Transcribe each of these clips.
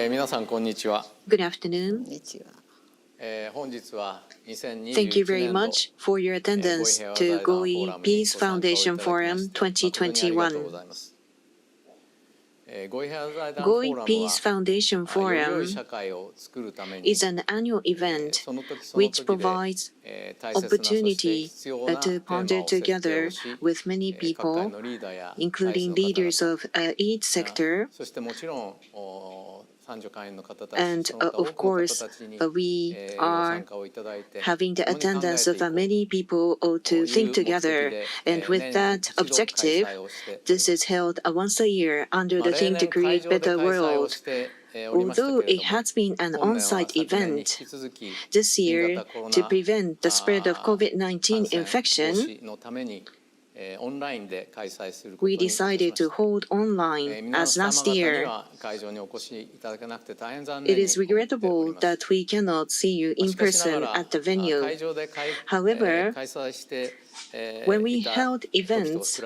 皆さんこんにちは。 Good afternoon. 本日は Thank you very much for your attendance to Goi Peace Foundation Forum 2021. Goi Peace Foundation Forum is an annual event which provides opportunity to ponder together with many people, including leaders of each sector. And of course, we are having the attendance of many people to think together. And with that objective, this is held once a year under the theme to create better world. Although it has been an on-site event, this year, to prevent the spread of COVID-19 infection, we decided to hold online as last year. It is regrettable that we cannot see you in person at the venue. However, when we held events,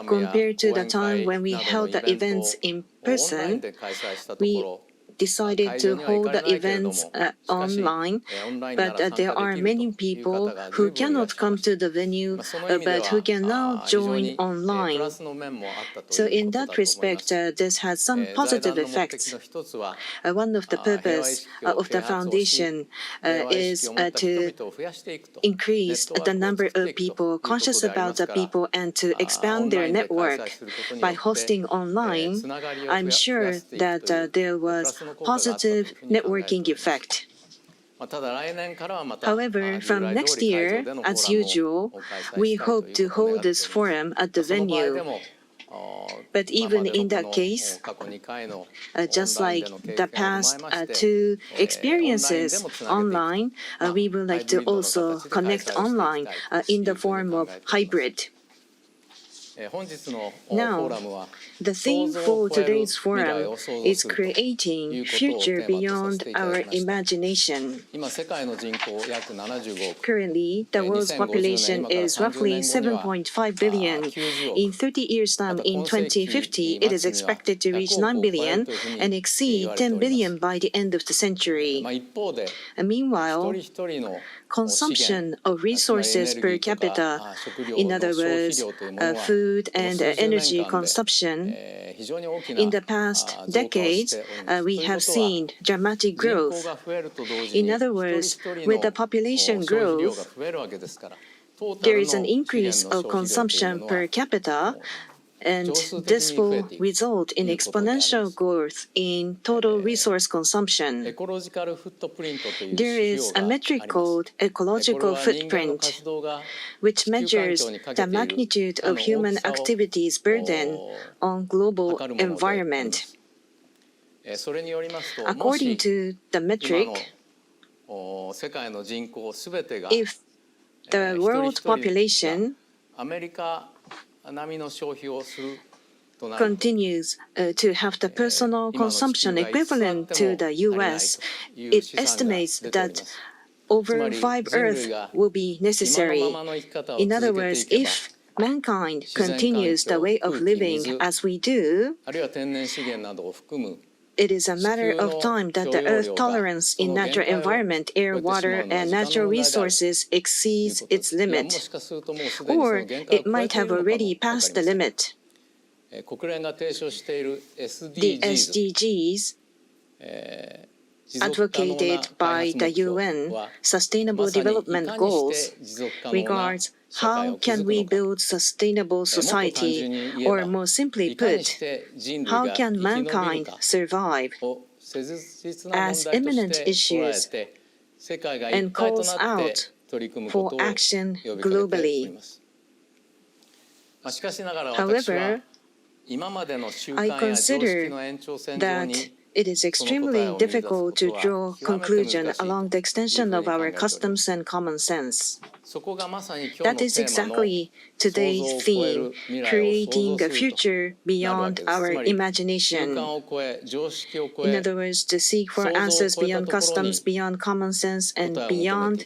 compared to the time when we held the events in person, we decided to hold the events online, but there are many people who cannot come to the venue, but who can now join online. So in that respect, this has some positive effects. One of the purpose of the foundation is to increase the number of people conscious about the people and to expand their network. By hosting online, I'm sure that there was positive networking effect. However, from next year, as usual, we hope to hold this forum at the venue. But even in that case, just like the past two experiences online, we would like to also connect online in the form of hybrid. Now, the theme for today's forum is creating future beyond our imagination. Currently, the world's population is roughly 7.5 billion. In 30 years' time, in 2050, it is expected to reach 9 billion and exceed 10 billion by the end of the century. Meanwhile, consumption of resources per capita, in other words, food and energy consumption, in the past decades, we have seen dramatic growth. In other words, with the population growth, there is an increase of consumption per capita, and this will result in exponential growth in total resource consumption. There is a metric called ecological footprint, which measures the magnitude of human activities' burden on global environment. According to the metric, if the world population continues to have the personal consumption equivalent to the US, it estimates that over 5 Earths will be necessary. In other words, if mankind continues the way of living as we do, it is a matter of time that the Earth's tolerance in natural environment, air, water, and natural resources exceeds its limit. Or it might have already passed the limit. The SDGs advocated by the UN Sustainable Development Goals regards how can we build sustainable society, or more simply put, how can mankind survive, as imminent issues, and calls out for action globally. However, I consider that it is extremely difficult to draw conclusion along the extension of our customs and common sense. That is exactly today's theme, creating a future beyond our imagination. In other words, to seek for answers beyond customs, beyond common sense, and beyond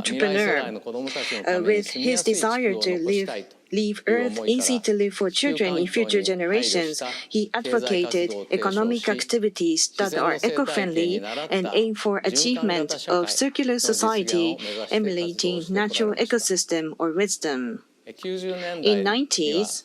entrepreneur. With his desire to leave Earth easy to live for children in future generations, he advocated economic activities that are eco-friendly and aim for achievement of circular society, emulating natural ecosystem or wisdom. In 90s,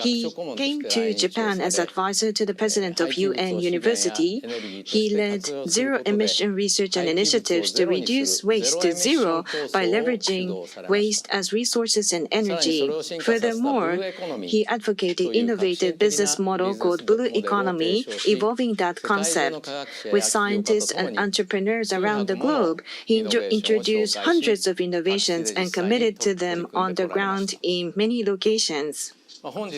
He came to Japan as advisor to the president of UN University. He led zero-emission research and initiatives to reduce waste to zero by leveraging waste as resources and energy. Furthermore, he advocated innovative business model called Blue Economy, evolving that concept. With scientists and entrepreneurs around the globe, he introduced hundreds of innovations and committed to them on the ground in many locations. I'm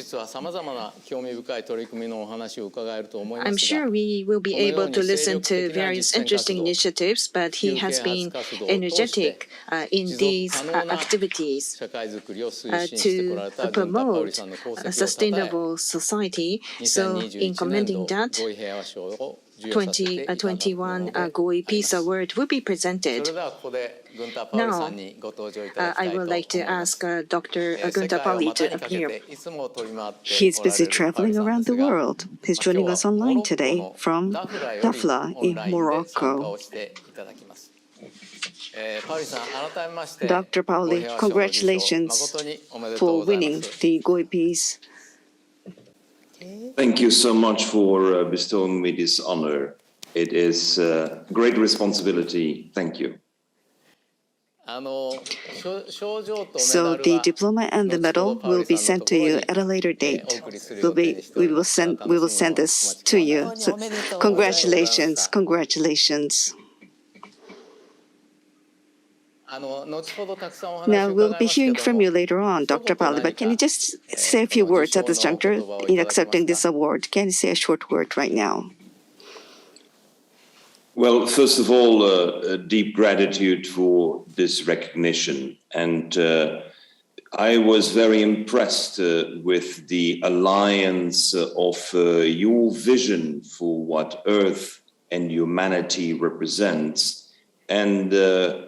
sure we will be able to listen to various interesting initiatives, but he has been energetic in these activities to promote a sustainable society. So in commending that, 2021 Goi Peace Award will be presented. Now, I would like to ask Dr. Gunter Pauli to appear. He's busy traveling around the world. He's joining us online today from Dakhla in Morocco. Dr. Pauli, congratulations for winning the Goi Peace. Thank you so much for bestowing me this honor. It is a great responsibility. Thank you. So the diploma and the medal will be sent to you at a later date. We will send this to you. So congratulations, congratulations. Now, we'll be hearing from you later on, Dr. Pauli, but can you just say a few words at this juncture in accepting this award? Can you say a short word right now? Well, first of all, a deep gratitude for this recognition. And I was very impressed with the alliance of your vision for what Earth and humanity represents, and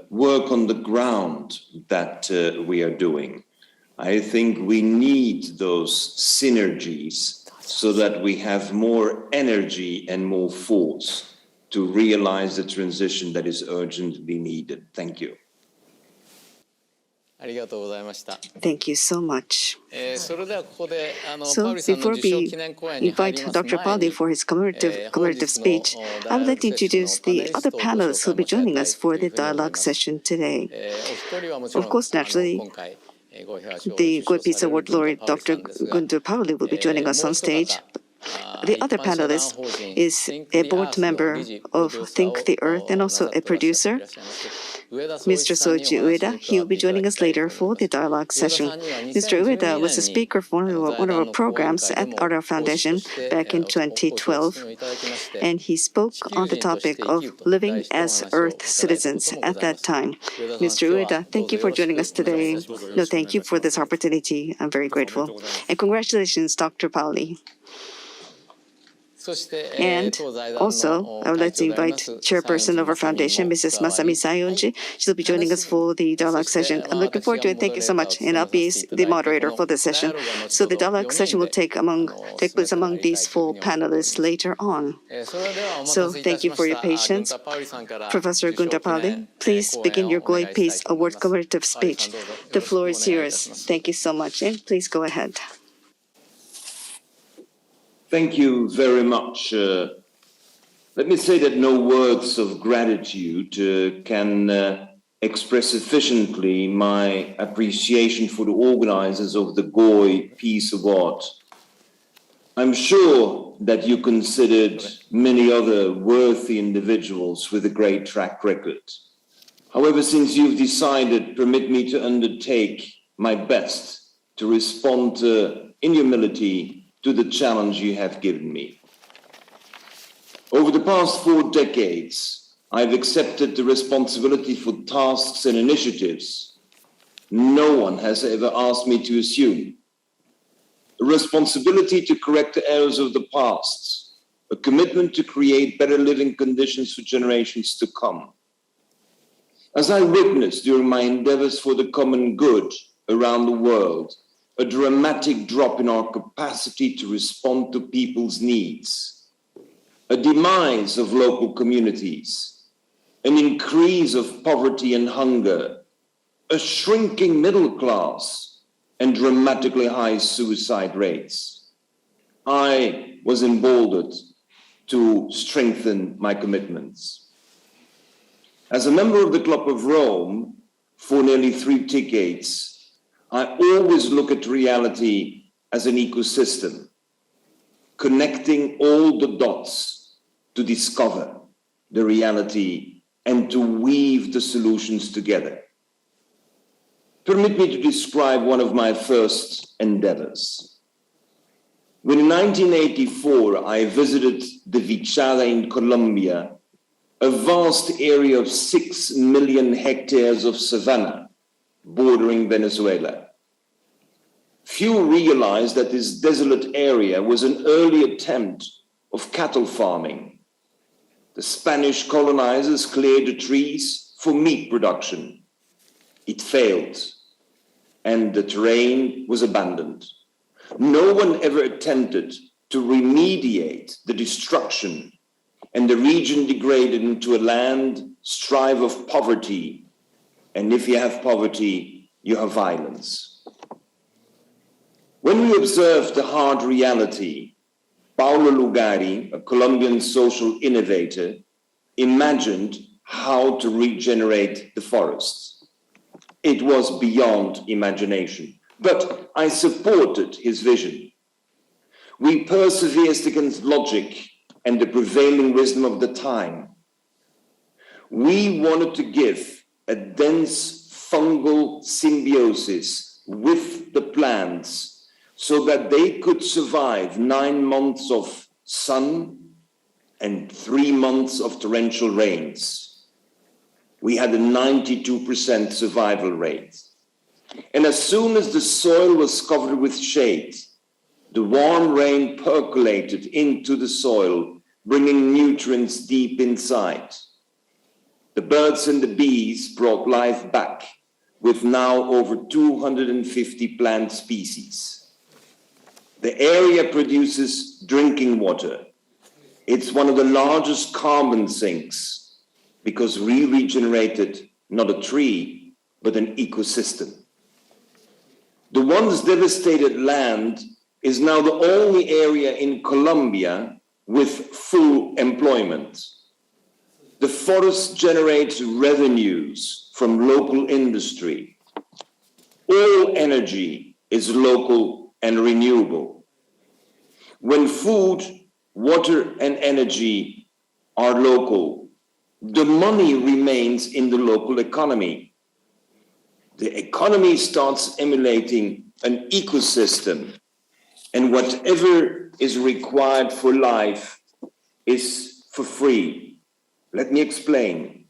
work on the ground that we are doing. I think we need those synergies so that we have more energy and more force to realize the transition that is urgently needed. Thank you. Thank you so much. So before we invite Dr. Pauli for his commemorative speech, I would like to introduce the other panelists who will be joining us for the dialogue session today. Of course, naturally, the Goi Peace Award laureate Dr. Gunter Pauli will be joining us on stage. The other panelist is a board member of Think the Earth and also a producer, Mr. Soichi Ueda. He will be joining us later for the dialogue session. Mr. Ueda was a speaker for one of our programs at Our Foundation back in 2012, and he spoke on the topic of living as Earth citizens at that time. Mr. Ueda, thank you for joining us today. No, thank you for this opportunity. I'm very grateful. And congratulations, Dr. Pauli. And also, I would like to invite Chairperson of our foundation, Mrs. Masami Sayonji. She'll be joining us for the dialogue session. I'm looking forward to it. Thank you so much. And I'll be the moderator for this session. So the dialogue session will take place among these four panelists later on. So thank you for your patience. Professor Gunter Pauli, please begin your Goi Peace Award commemorative speech. The floor is yours. Thank you so much. And please go ahead. Thank you very much. Let me say that no words of gratitude can express sufficiently my appreciation for the organizers of the Goi Peace Award. I'm sure that you considered many other worthy individuals with a great track record. However, since you've decided, permit me to undertake my best to respond in humility to the challenge you have given me. Over the past 4 decades, I've accepted the responsibility for tasks and initiatives no one has ever asked me to assume. A responsibility to correct the errors of the past, a commitment to create better living conditions for generations to come. As I witnessed during my endeavors for the common good around the world, a dramatic drop in our capacity to respond to people's needs, a demise of local communities, an increase of poverty and hunger, a shrinking middle class, and dramatically high suicide rates. I was emboldened to strengthen my commitments. As a member of the Club of Rome for nearly 3 decades, I always look at reality as an ecosystem, connecting all the dots to discover the reality and to weave the solutions together. Permit me to describe one of my first endeavors. When in 1984 I visited the Vichada in Colombia, a vast area of 6 million hectares of savanna bordering Venezuela. Few realized that this desolate area was an early attempt of cattle farming. The Spanish colonizers cleared the trees for meat production. It failed, and the terrain was abandoned. No one ever attempted to remediate the destruction, and the region degraded into a land strife of poverty. And if you have poverty, you have violence. When we observed the hard reality, Paulo Lugari, a Colombian social innovator, imagined how to regenerate the forests. It was beyond imagination, but I supported his vision. We persevered against logic and the prevailing wisdom of the time. We wanted to give a dense fungal symbiosis with the plants so that they could survive 9 months of sun and 3 months of torrential rains. We had a 92% survival rate. And as soon as the soil was covered with shade, the warm rain percolated into the soil, bringing nutrients deep inside. The birds and the bees brought life back, with now over 250 plant species. The area produces drinking water. It's one of the largest carbon sinks because we regenerated not a tree, but an ecosystem. The once devastated land is now the only area in Colombia with full employment. The forest generates revenues from local industry. All energy is local and renewable. When food, water, and energy are local, the money remains in the local economy. The economy starts emulating an ecosystem, and whatever is required for life is for free. Let me explain.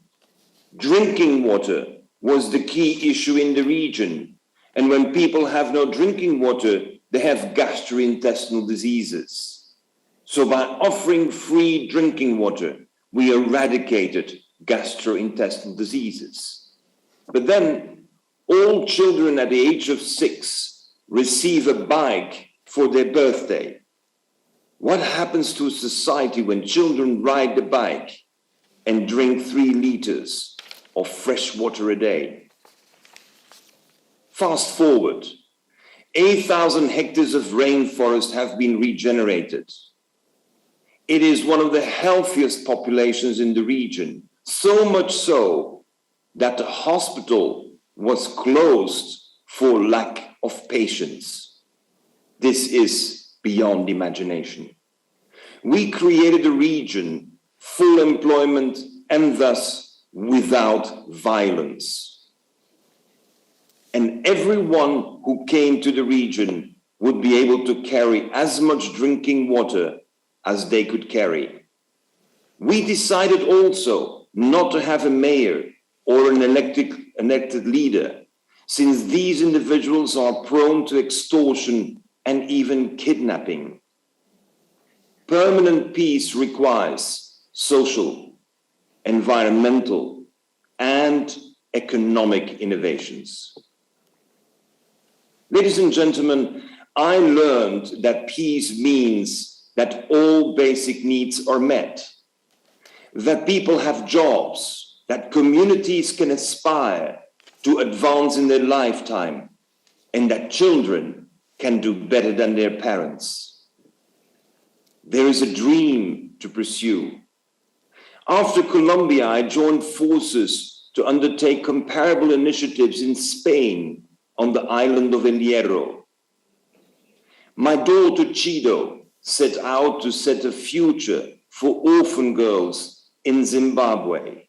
Drinking water was the key issue in the region, and when people have no drinking water, they have gastrointestinal diseases. So by offering free drinking water, we eradicated gastrointestinal diseases. But then all children at the age of 6 receive a bike for their birthday. What happens to society when children ride the bike and drink 3 liters of fresh water a day? Fast forward, 8,000 hectares of rainforest have been regenerated. It is one of the healthiest populations in the region, so much so that the hospital was closed for lack of patients. This is beyond imagination. We created a region, full employment, and thus without violence. And everyone who came to the region would be able to carry as much drinking water as they could carry. We decided also not to have a mayor or an elected leader, since these individuals are prone to extortion and even kidnapping. Permanent peace requires social, environmental, and economic innovations. Ladies and gentlemen, I learned that peace means that all basic needs are met, that people have jobs, that communities can aspire to advance in their lifetime, and that children can do better than their parents. There is a dream to pursue. After Colombia, I joined forces to undertake comparable initiatives in Spain on the island of El Hierro. My daughter Chido set out to set a future for orphan girls in Zimbabwe.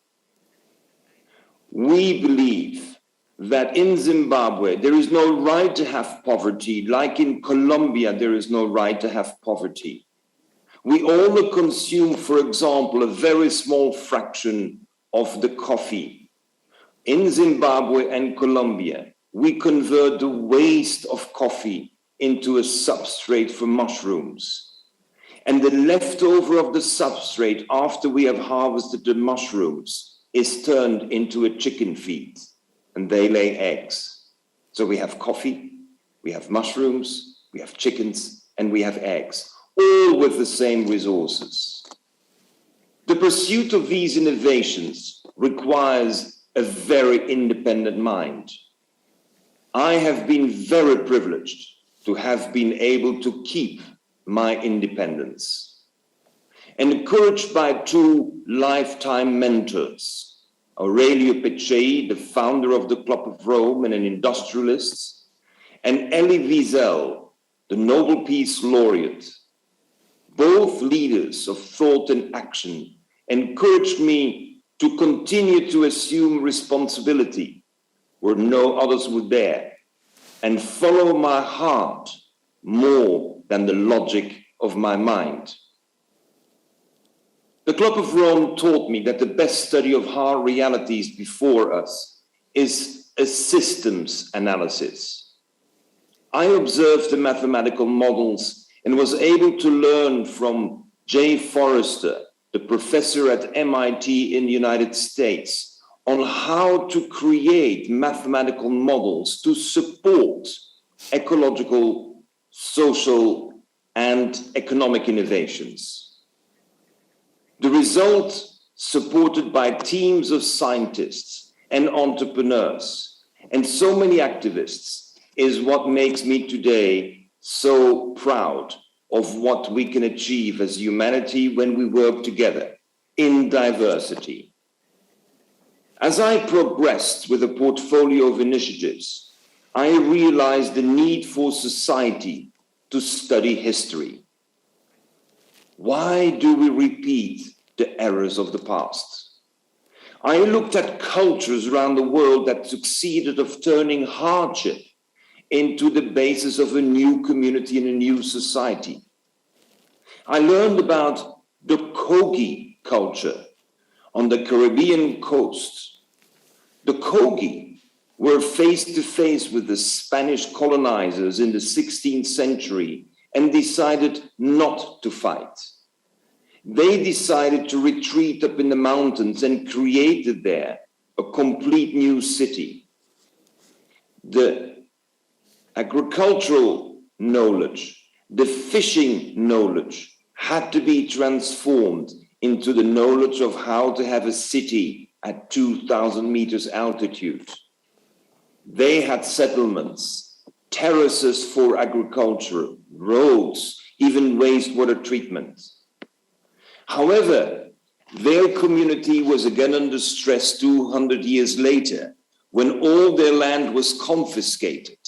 We believe that in Zimbabwe, there is no right to have poverty, like in Colombia, there is no right to have poverty. We all consume, for example, a very small fraction of the coffee. In Zimbabwe and Colombia, we convert the waste of coffee into a substrate for mushrooms. And the leftover of the substrate after we have harvested the mushrooms is turned into a chicken feed, and they lay eggs. So we have coffee, we have mushrooms, we have chickens, and we have eggs, all with the same resources. The pursuit of these innovations requires a very independent mind. I have been very privileged to have been able to keep my independence. And encouraged by two lifetime mentors, Aurelio Peccei, the founder of the Club of Rome and an industrialist, and Elie Wiesel, the Nobel Peace Laureate, both leaders of thought and action, encouraged me to continue to assume responsibility where no others would dare, and follow my heart more than the logic of my mind. The Club of Rome taught me that the best study of hard realities before us is a systems analysis. I observed the mathematical models and was able to learn from Jay Forrester, the professor at MIT in the United States, on how to create mathematical models to support ecological, social, and economic innovations. The result, supported by teams of scientists and entrepreneurs and so many activists, is what makes me today so proud of what we can achieve as humanity when we work together in diversity. As I progressed with a portfolio of initiatives, I realized the need for society to study history. Why do we repeat the errors of the past? I looked at cultures around the world that succeeded of turning hardship into the basis of a new community and a new society. I learned about the Kogi culture on the Caribbean coast. The Kogi were face to face with the Spanish colonizers in the 16th century and decided not to fight. They decided to retreat up in the mountains and created there a complete new city. The agricultural knowledge, the fishing knowledge had to be transformed into the knowledge of how to have a city at 2,000 meters altitude. They had settlements, terraces for agriculture, roads, even wastewater treatment. However, their community was again under stress 200 years later when all their land was confiscated.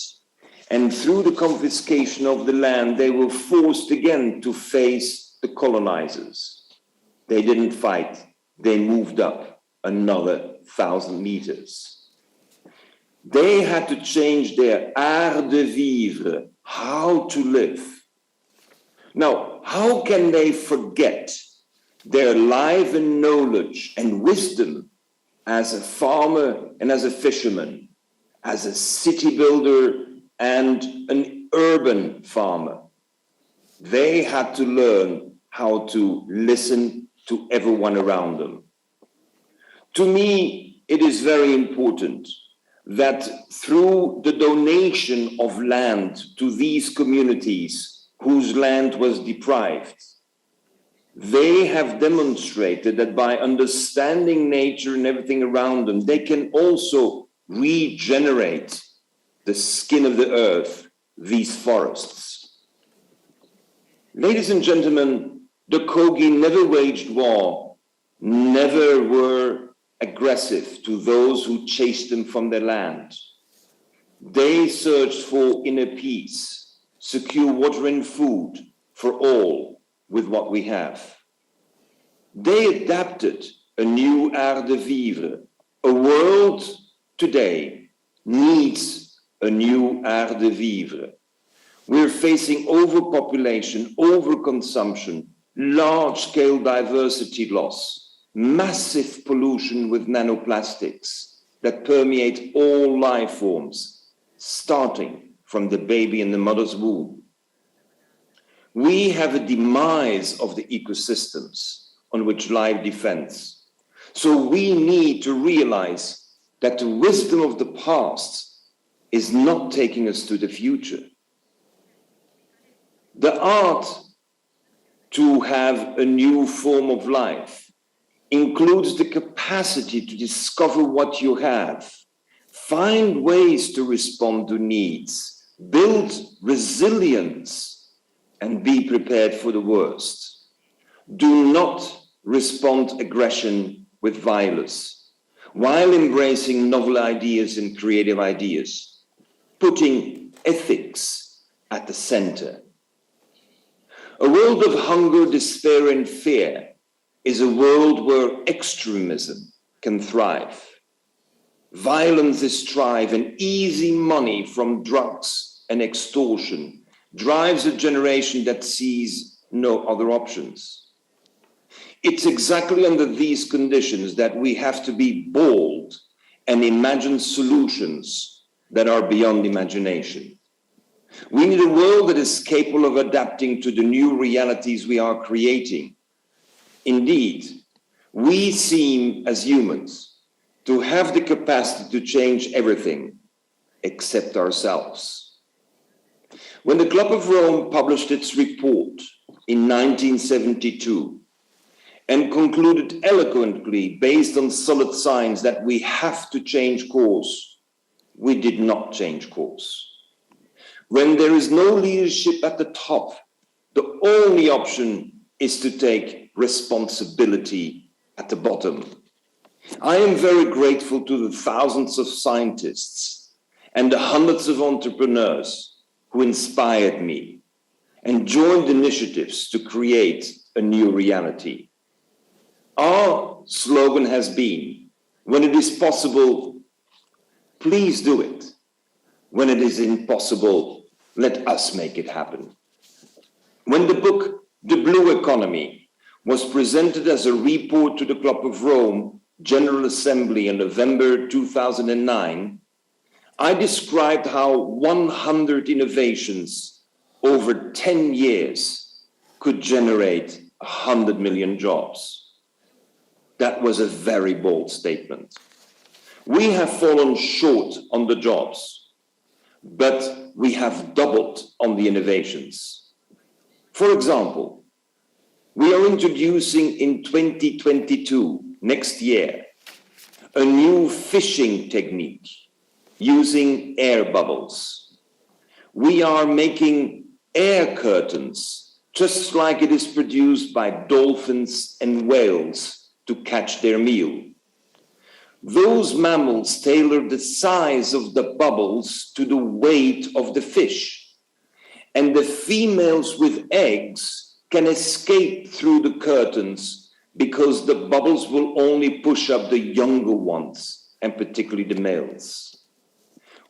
And through the confiscation of the land, they were forced again to face the colonizers. They didn't fight, they moved up another 1,000 meters. They had to change their art de vivre, how to live. Now, how can they forget their life and knowledge and wisdom as a farmer and as a fisherman, as a city builder and an urban farmer? They had to learn how to listen to everyone around them. To me, it is very important that through the donation of land to these communities whose land was deprived, they have demonstrated that by understanding nature and everything around them, they can also regenerate the skin of the earth, these forests. Ladies and gentlemen, the Kogi never waged war, never were aggressive to those who chased them from their land. They searched for inner peace, secure water and food for all with what we have. They adapted a new art de vivre. A world today needs a new art de vivre. We're facing overpopulation, overconsumption, large-scale diversity loss, massive pollution with nanoplastics that permeate all life forms, starting from the baby in the mother's womb. We have a demise of the ecosystems on which life depends. So we need to realize that the wisdom of the past is not taking us to the future. The art to have a new form of life includes the capacity to discover what you have, find ways to respond to needs, build resilience, and be prepared for the worst. Do not respond aggression with violence, while embracing novel ideas and creative ideas, putting ethics at the center. A world of hunger, despair, and fear is a world where extremism can thrive. Violence is strife, and easy money from drugs and extortion drives a generation that sees no other options. It's exactly under these conditions that we have to be bold and imagine solutions that are beyond imagination. We need a world that is capable of adapting to the new realities we are creating. Indeed, we seem, as humans, to have the capacity to change everything except ourselves. When the Club of Rome published its report in 1972, and concluded eloquently, based on solid science, that we have to change course, we did not change course. When there is no leadership at the top, the only option is to take responsibility at the bottom. I am very grateful to the thousands of scientists and the hundreds of entrepreneurs who inspired me and joined initiatives to create a new reality. Our slogan has been, when it is possible, please do it. When it is impossible, let us make it happen. When the book, The Blue Economy, was presented as a report to the Club of Rome General Assembly in November 2009, I described how 100 innovations over 10 years could generate 100 million jobs. That was a very bold statement. We have fallen short on the jobs, but we have doubled on the innovations. For example, we are introducing in 2022, next year, a new fishing technique using air bubbles. We are making air curtains, just like it is produced by dolphins and whales to catch their meal. Those mammals tailor the size of the bubbles to the weight of the fish, and the females with eggs can escape through the curtains because the bubbles will only push up the younger ones, and particularly the males.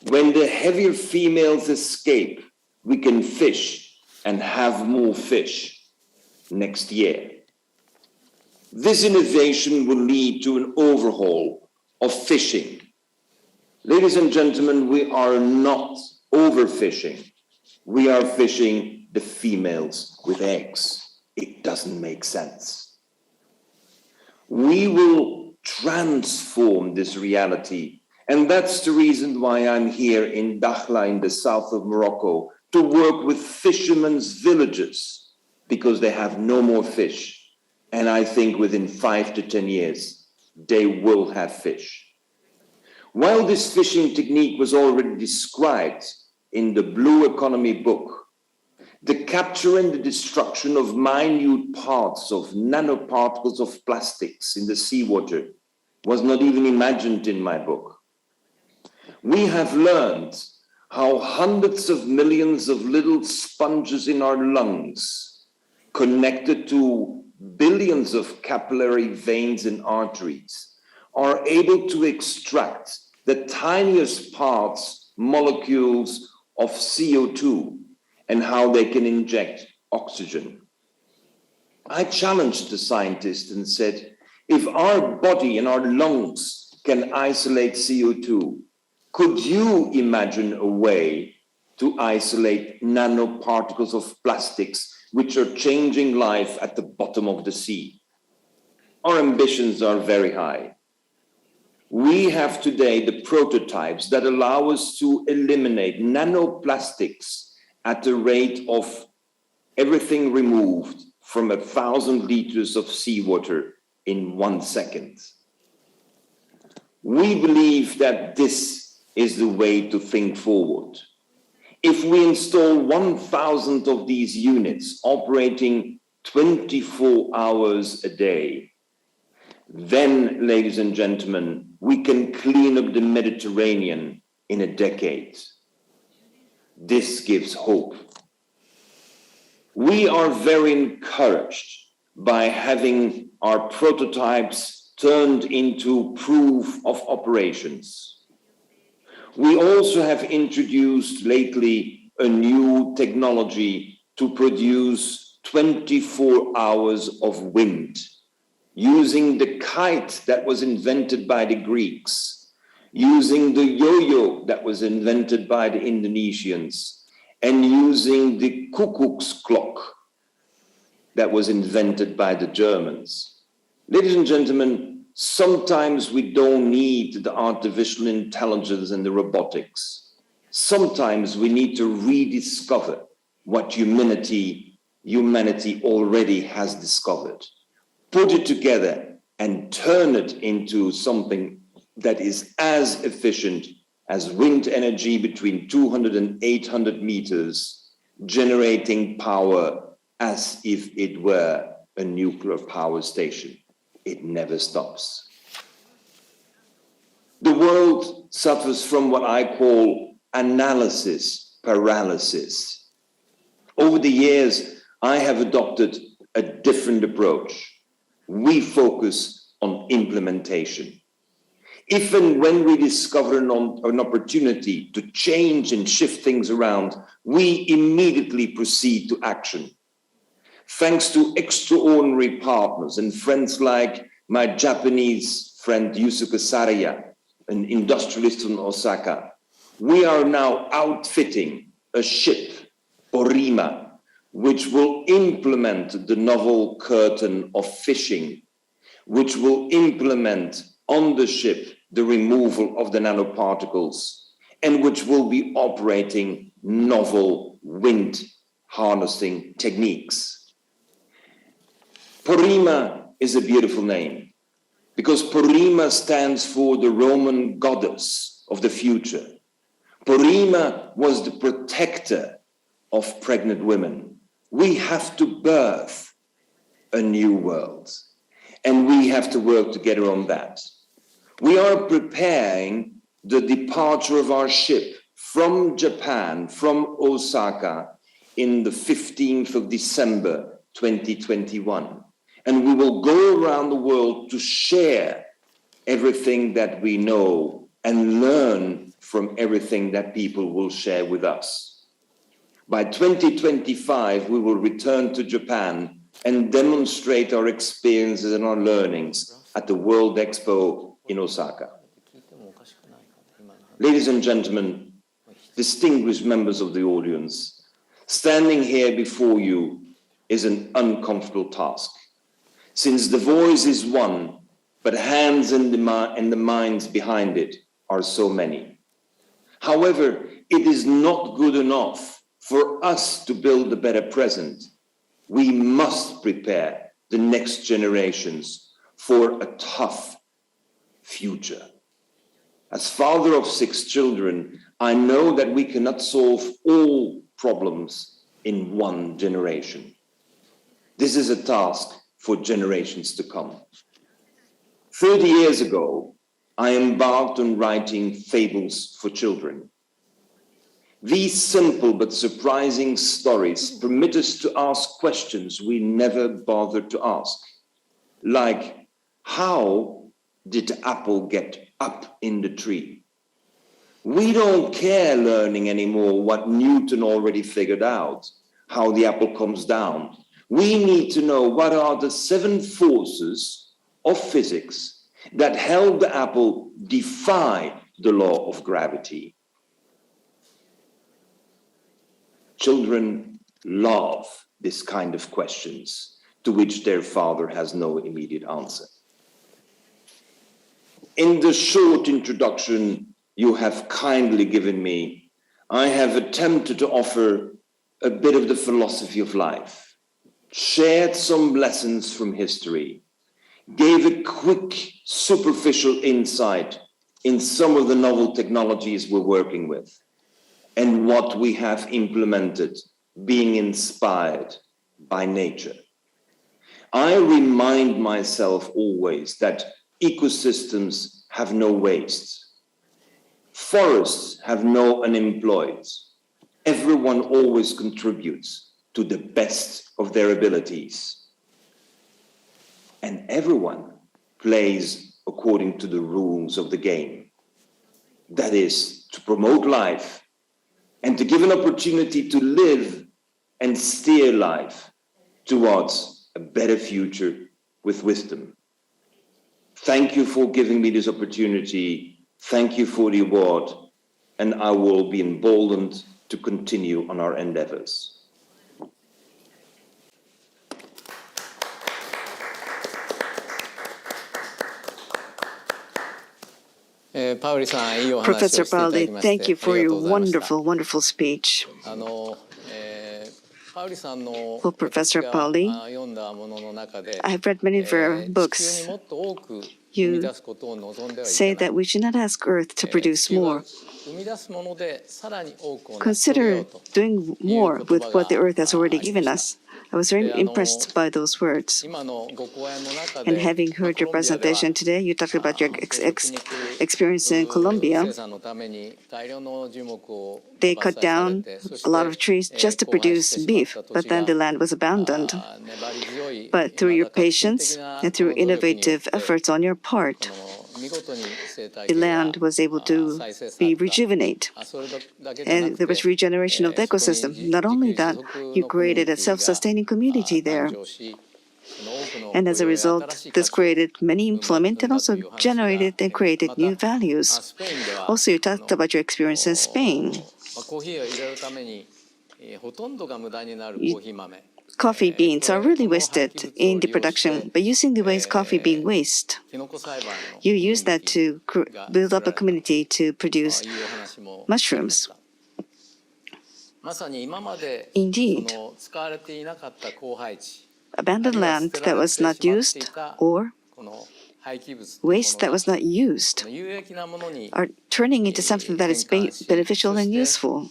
When the heavier females escape, we can fish and have more fish next year. This innovation will lead to an overhaul of fishing. Ladies and gentlemen, we are not overfishing. We are fishing the females with eggs. It doesn't make sense. We will transform this reality. And that's the reason why I'm here in Dakhla in the south of Morocco to work with fishermen's villages, because they have no more fish. And I think within 5 to 10 years, they will have fish. While this fishing technique was already described in the Blue Economy book, the capture and the destruction of minute parts of nanoparticles of plastics in the seawater was not even imagined in my book. We have learned how hundreds of millions of little sponges in our lungs, connected to billions of capillary veins and arteries, are able to extract the tiniest parts, molecules of CO2, and how they can inject oxygen. I challenged the scientist and said, if our body and our lungs can isolate CO2, could you imagine a way to isolate nanoparticles of plastics which are changing life at the bottom of the sea? Our ambitions are very high. We have today the prototypes that allow us to eliminate nanoplastics at the rate of everything removed from 1,000 liters of seawater in 1 second. We believe that this is the way to think forward. If we install 1,000 of these units operating 24 hours a day, then, ladies and gentlemen, we can clean up the Mediterranean in a decade. This gives hope. We are very encouraged by having our prototypes turned into proof of operations. We also have introduced lately a new technology to produce 24 hours of wind, using the kite that was invented by the Greeks, using the yo-yo that was invented by the Indonesians, and using the cuckoo's clock that was invented by the Germans. Ladies and gentlemen, sometimes we don't need the artificial intelligence and the robotics. Sometimes we need to rediscover what humanity already has discovered. Put it together and turn it into something that is as efficient as wind energy between 200 and 800 meters, generating power as if it were a nuclear power station. It never stops. The world suffers from what I call analysis paralysis. Over the years, I have adopted a different approach. We focus on implementation. If and when we discover an opportunity to change and shift things around, we immediately proceed to action. Thanks to extraordinary partners and friends like my Japanese friend Yusuke Saraya, an industrialist in Osaka, we are now outfitting a ship, Porima, which will implement the novel curtain of fishing, which will implement on the ship the removal of the nanoparticles, and which will be operating novel wind harnessing techniques. Porima is a beautiful name because Porima stands for the Roman goddess of the future. Porima was the protector of pregnant women. We have to birth a new world, and we have to work together on that. We are preparing the departure of our ship from Japan, from Osaka, in the 15th of December, 2021. And we will go around the world to share everything that we know and learn from everything that people will share with us. By 2025, we will return to Japan and demonstrate our experiences and our learnings at the World Expo in Osaka. Ladies and gentlemen, distinguished members of the audience, standing here before you is an uncomfortable task, since the voice is one, but hands and the minds behind it are so many. However, it is not good enough for us to build a better present. We must prepare the next generations for a tough future. As father of 6 children, I know that we cannot solve all problems in one generation. This is a task for generations to come. 30 years ago, I embarked on writing fables for children. These simple but surprising stories permit us to ask questions we never bothered to ask, like, how did the apple get up in the tree? We don't care learning anymore what Newton already figured out, how the apple comes down. We need to know what are the 7 forces of physics that help the apple defy the law of gravity. Children love this kind of questions to which their father has no immediate answer. In the short introduction you have kindly given me, I have attempted to offer a bit of the philosophy of life, shared some lessons from history, gave a quick, superficial insight in some of the novel technologies we're working with, and what we have implemented, being inspired by nature. I remind myself always that ecosystems have no waste. Forests have no unemployed. Everyone always contributes to the best of their abilities. And everyone plays according to the rules of the game. That is, to promote life and to give an opportunity to live and steer life towards a better future with wisdom. Thank you for giving me this opportunity. Thank you for the award, and I will be emboldened to continue on our endeavors. Professor Pauli, thank you for your wonderful, wonderful speech. Well, Professor Pauli, I have read many of your books. You say that we should not ask Earth to produce more. Consider doing more with what the Earth has already given us. I was very impressed by those words. And having heard your presentation today, you talked about your experience in Colombia. They cut down a lot of trees just to produce beef, but then the land was abandoned. But through your patience and through innovative efforts on your part, the land was able to be rejuvenated, and there was regeneration of the ecosystem. Not only that, you created a self-sustaining community there. And as a result, this created many employment and also generated and created new values. Also, you talked about your experience in Spain. Coffee beans are really wasted in the production. By using the waste coffee bean waste, you use that to build up a community to produce mushrooms. Indeed, abandoned land that was not used or waste that was not used are turning into something that is beneficial and useful.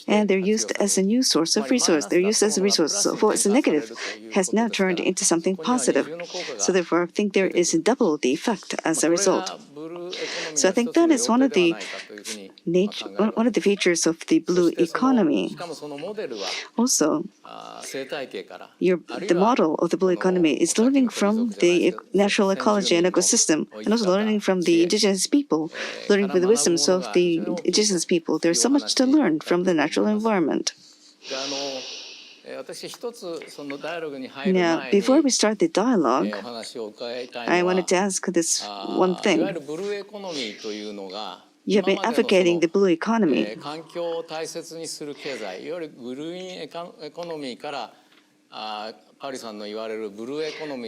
And they're used as a new source of resource. They're used as a resource. So what's negative has now turned into something positive. So therefore, I think there is double the effect as a result. So I think that is one of the features of the blue economy. Also, the model of the blue economy is learning from the natural ecology and ecosystem, and also learning from the indigenous people, learning from the wisdoms of the indigenous people. There's so much to learn from the natural environment. Now, before we start the dialogue, I wanted to ask this one thing. You have been advocating the blue economy.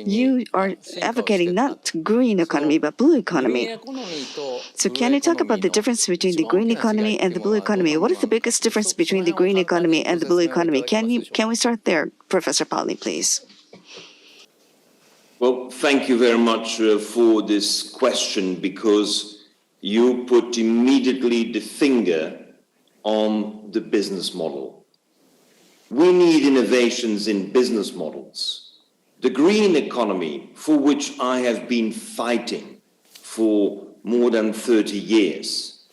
You are advocating not green economy, but blue economy. So can you talk about the difference between the green economy and the blue economy? What is the biggest difference between the green economy and the blue economy? Can we start there, Professor Pauli, please? Well, thank you very much for this question, because you put immediately the finger on the business model. We need innovations in business models. The green economy, for which I have been fighting for more than 30 years,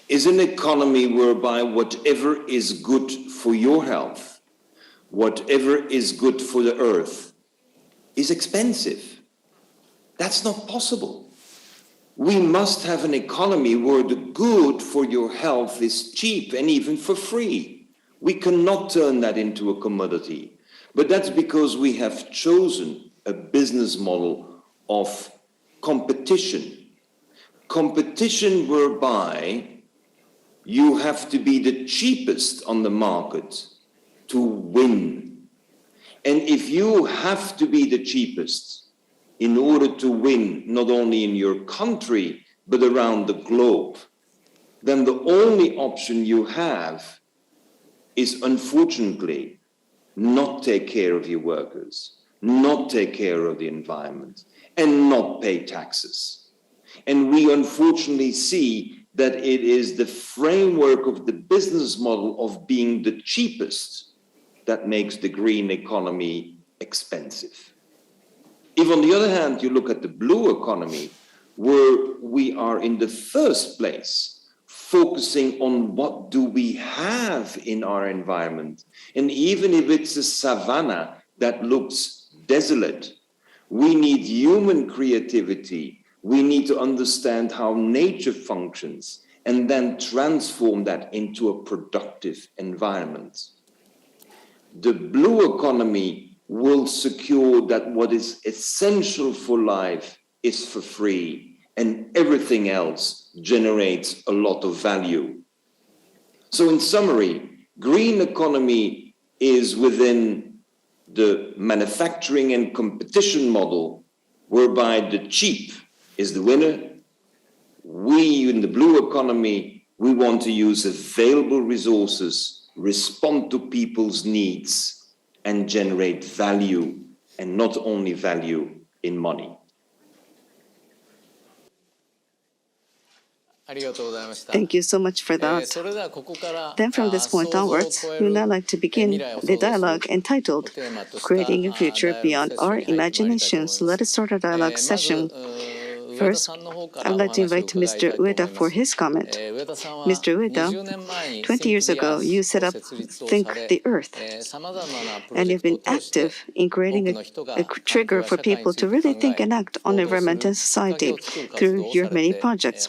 is an economy whereby whatever is good for your health, whatever is good for the earth, is expensive. That's not possible. We must have an economy where the good for your health is cheap and even for free. We cannot turn that into a commodity. But that's because we have chosen a business model of competition. Competition whereby you have to be the cheapest on the market to win. And if you have to be the cheapest in order to win, not only in your country, but around the globe, then the only option you have is, unfortunately, not take care of your workers, not take care of the environment, and not pay taxes. And we unfortunately see that it is the framework of the business model of being the cheapest that makes the green economy expensive. If, on the other hand, you look at the blue economy, where we are in the first place focusing on what do we have in our environment, and even if it's a savanna that looks desolate, we need human creativity. We need to understand how nature functions and then transform that into a productive environment. The blue economy will secure that what is essential for life is for free and everything else generates a lot of value. So in summary, green economy is within the manufacturing and competition model whereby the cheap is the winner. We in the blue economy, we want to use available resources, respond to people's needs, and generate value, and not only value in money. Thank you so much for that. Then from this point onwards, we would now like to begin the dialogue entitled Creating a Future Beyond Our Imagination. So let us start our dialogue session. First, I would like to invite Mr. Ueda for his comment. Mr. Ueda, 20 years ago, you set up Think the Earth, and you've been active in creating a trigger for people to really think and act on environment and society through your many projects.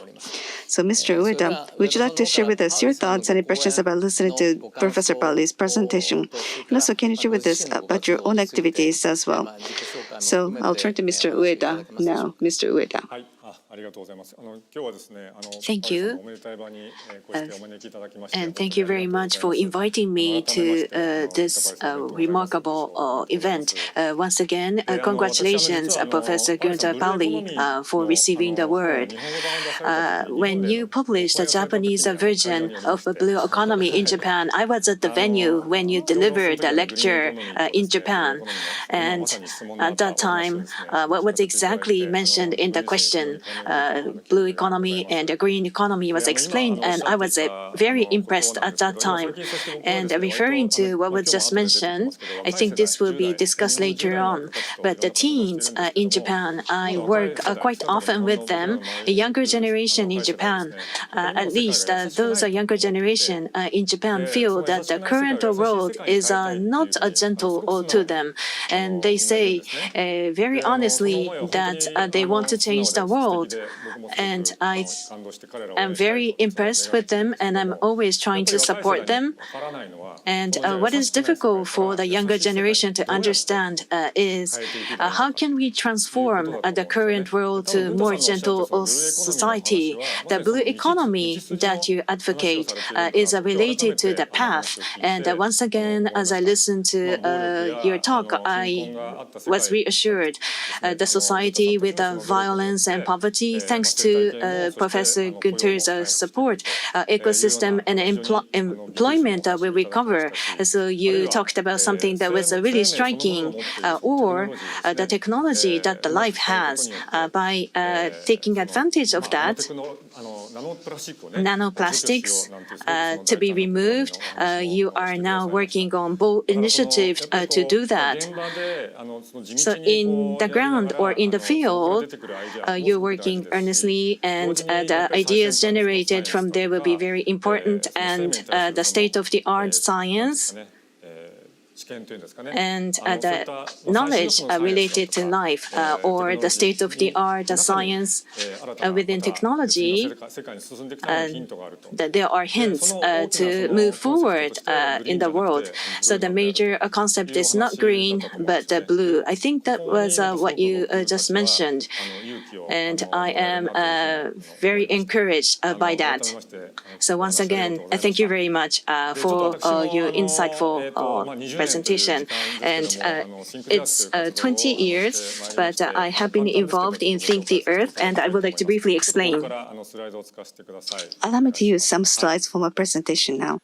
So, Mr. Ueda, would you like to share with us your thoughts and impressions about listening to Professor Pauli's presentation? And also, can you share with us about your own activities as well? So, I'll turn to Mr. Ueda now. Mr. Ueda. Thank you. And thank you very much for inviting me to this remarkable event. Once again, congratulations, Professor Gunter Pauli, for receiving the award. When you published the Japanese version of the Blue Economy in Japan, I was at the venue when you delivered the lecture in Japan. And at that time, what was exactly mentioned in the question, blue economy and the green economy was explained, and I was very impressed at that time. And referring to what was just mentioned, I think this will be discussed later on. But the teens in Japan, I work quite often with them. The younger generation in Japan, at least those younger generation in Japan feel that the current world is not gentle to them. And they say very honestly that they want to change the world. And I am very impressed with them, and I'm always trying to support them. And what is difficult for the younger generation to understand is how can we transform the current world to more gentle society? The blue economy that you advocate is related to the path. And once again, as I listened to your talk, I was reassured. The society with violence and poverty, thanks to Professor Gunter's support, ecosystem and employment will recover. So you talked about something that was really striking, or the technology that the life has. By taking advantage of that, nanoplastics to be removed. You are now working on bold initiatives to do that. So in the ground or in the field, you're working earnestly, and the ideas generated from there will be very important, and the state-of-the-art science and the knowledge related to life or the state-of-the-art science within technology, that there are hints to move forward in the world. So the major concept is not green, but blue. I think that was what you just mentioned. And I am very encouraged by that. So once again, thank you very much for your insightful presentation. And it's 20 years, but I have been involved in Think the Earth, and I would like to briefly explain. Allow me to use some slides for my presentation now.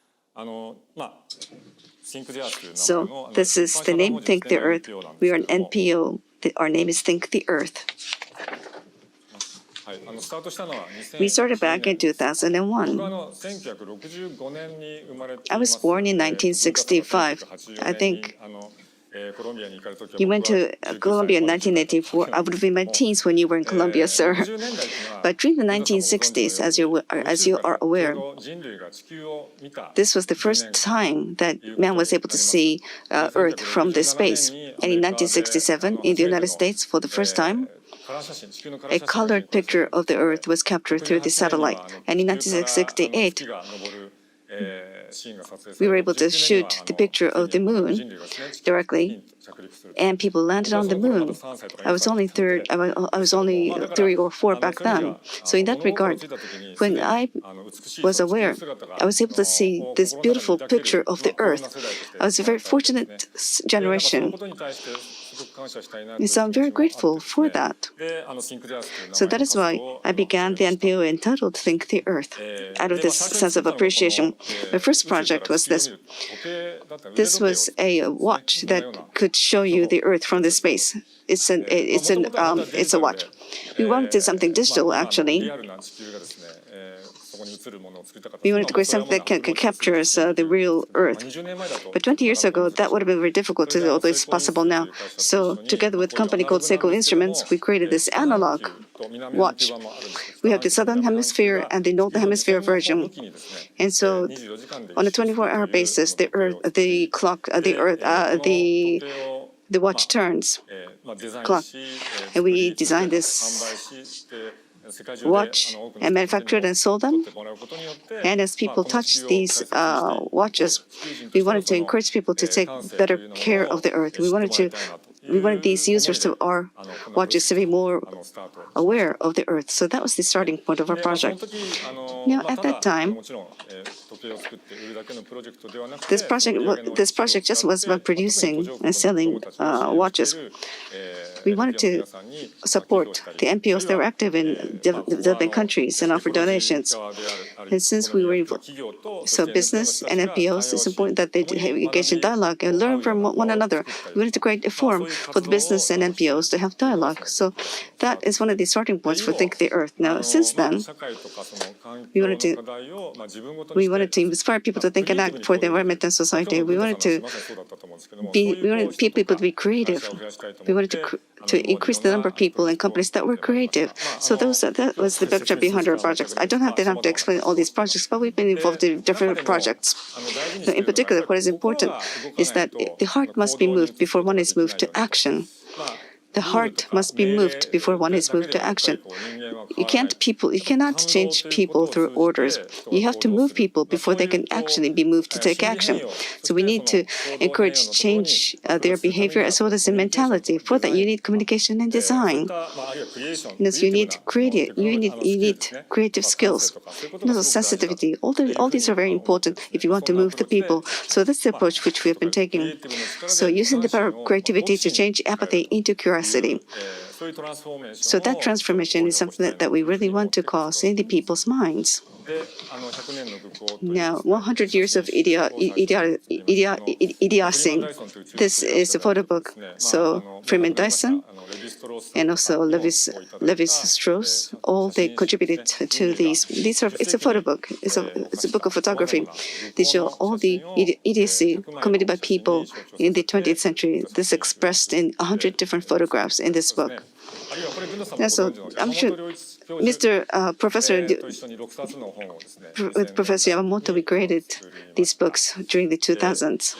So this is the name, Think the Earth. We are an NPO. Our name is Think the Earth. We started back in 2001. I was born in 1965. I think you went to Colombia in 1984. I would have been in my teens when you were in Colombia, sir. But during the 1960s, as you are aware, this was the first time that man was able to see Earth from this space. And in 1967, in the United States, for the first time, a colored picture of the Earth was captured through the satellite. And in 1968, we were able to shoot the picture of the moon directly, and people landed on the moon. I was only 3 or 4 back then. So in that regard, when I was aware, I was able to see this beautiful picture of the Earth. I was a very fortunate generation. So I'm very grateful for that. So that is why I began the NPO entitled Think the Earth, out of this sense of appreciation. My first project was this. This was a watch that could show you the Earth from the space. It's a watch. We wanted to do something digital, actually. We wanted to create something that can capture the real Earth. But 20 years ago, that would have been very difficult to do, although it's possible now. So together with a company called Seiko Instruments, we created this analog watch. We have the Southern Hemisphere and the Northern Hemisphere version. And so on a 24-hour basis, the watch turns clock. And we designed this watch and manufactured and sold them. And as people touch these watches, we wanted to encourage people to take better care of the Earth. We wanted these users of our watches to be more aware of the Earth. So that was the starting point of our project. Now, at that time, this project just was about producing and selling watches. We wanted to support the NPOs that were active in developing countries and offer donations. And since we were involved, so business and NPOs, it's important that they engage in dialogue and learn from one another. We wanted to create a forum for the business and NPOs to have dialogue. So that is one of the starting points for Think the Earth. Now, since then, we wanted to inspire people to think and act for the environment and society. We wanted people to be creative. We wanted to increase the number of people and companies that were creative. So that was the backdrop behind our projects. I don't have the time to explain all these projects, but we've been involved in different projects. Now, in particular, what is important is that the heart must be moved before one is moved to action. The heart must be moved before one is moved to action. You cannot change people through orders. You have to move people before they can actually be moved to take action. So we need to encourage change their behavior as well as their mentality. For that, you need communication and design. You need creative skills. Sensitivity. All these are very important if you want to move the people. So that's the approach which we have been taking. So using the power of creativity to change apathy into curiosity. So that transformation is something that we really want to cause in the people's minds. Now, 100 years of idiocy. This is a photo book. So Freeman Dyson and also Levi-Strauss, all they contributed to these. It's a photo book. It's a book of photography. They show all the idiocy committed by people in the 20th century. This is expressed in 100 different photographs in this book. And so I'm sure Mr. Professor, with Professor Yamamoto, we created these books during the 2000s.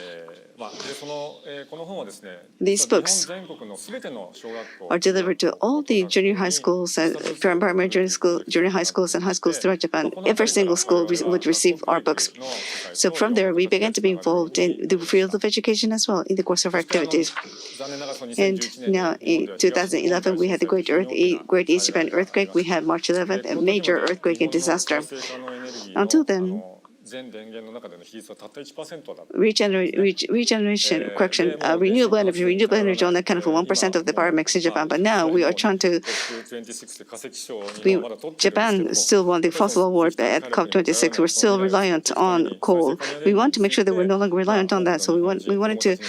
These books are delivered to all the junior high schools, primary junior high schools, and high schools throughout Japan. Every single school would receive our books. So from there, we began to be involved in the field of education as well in the course of our activities. And now in 2011, we had the Great East Japan earthquake. We had March 11th, a major earthquake and disaster. Until then, renewable energy only accounted for 1% of the power mix in Japan. But now we are trying to. Japan still won the fossil award at COP26. We're still reliant on coal. We want to make sure that we're no longer reliant on that. So we wanted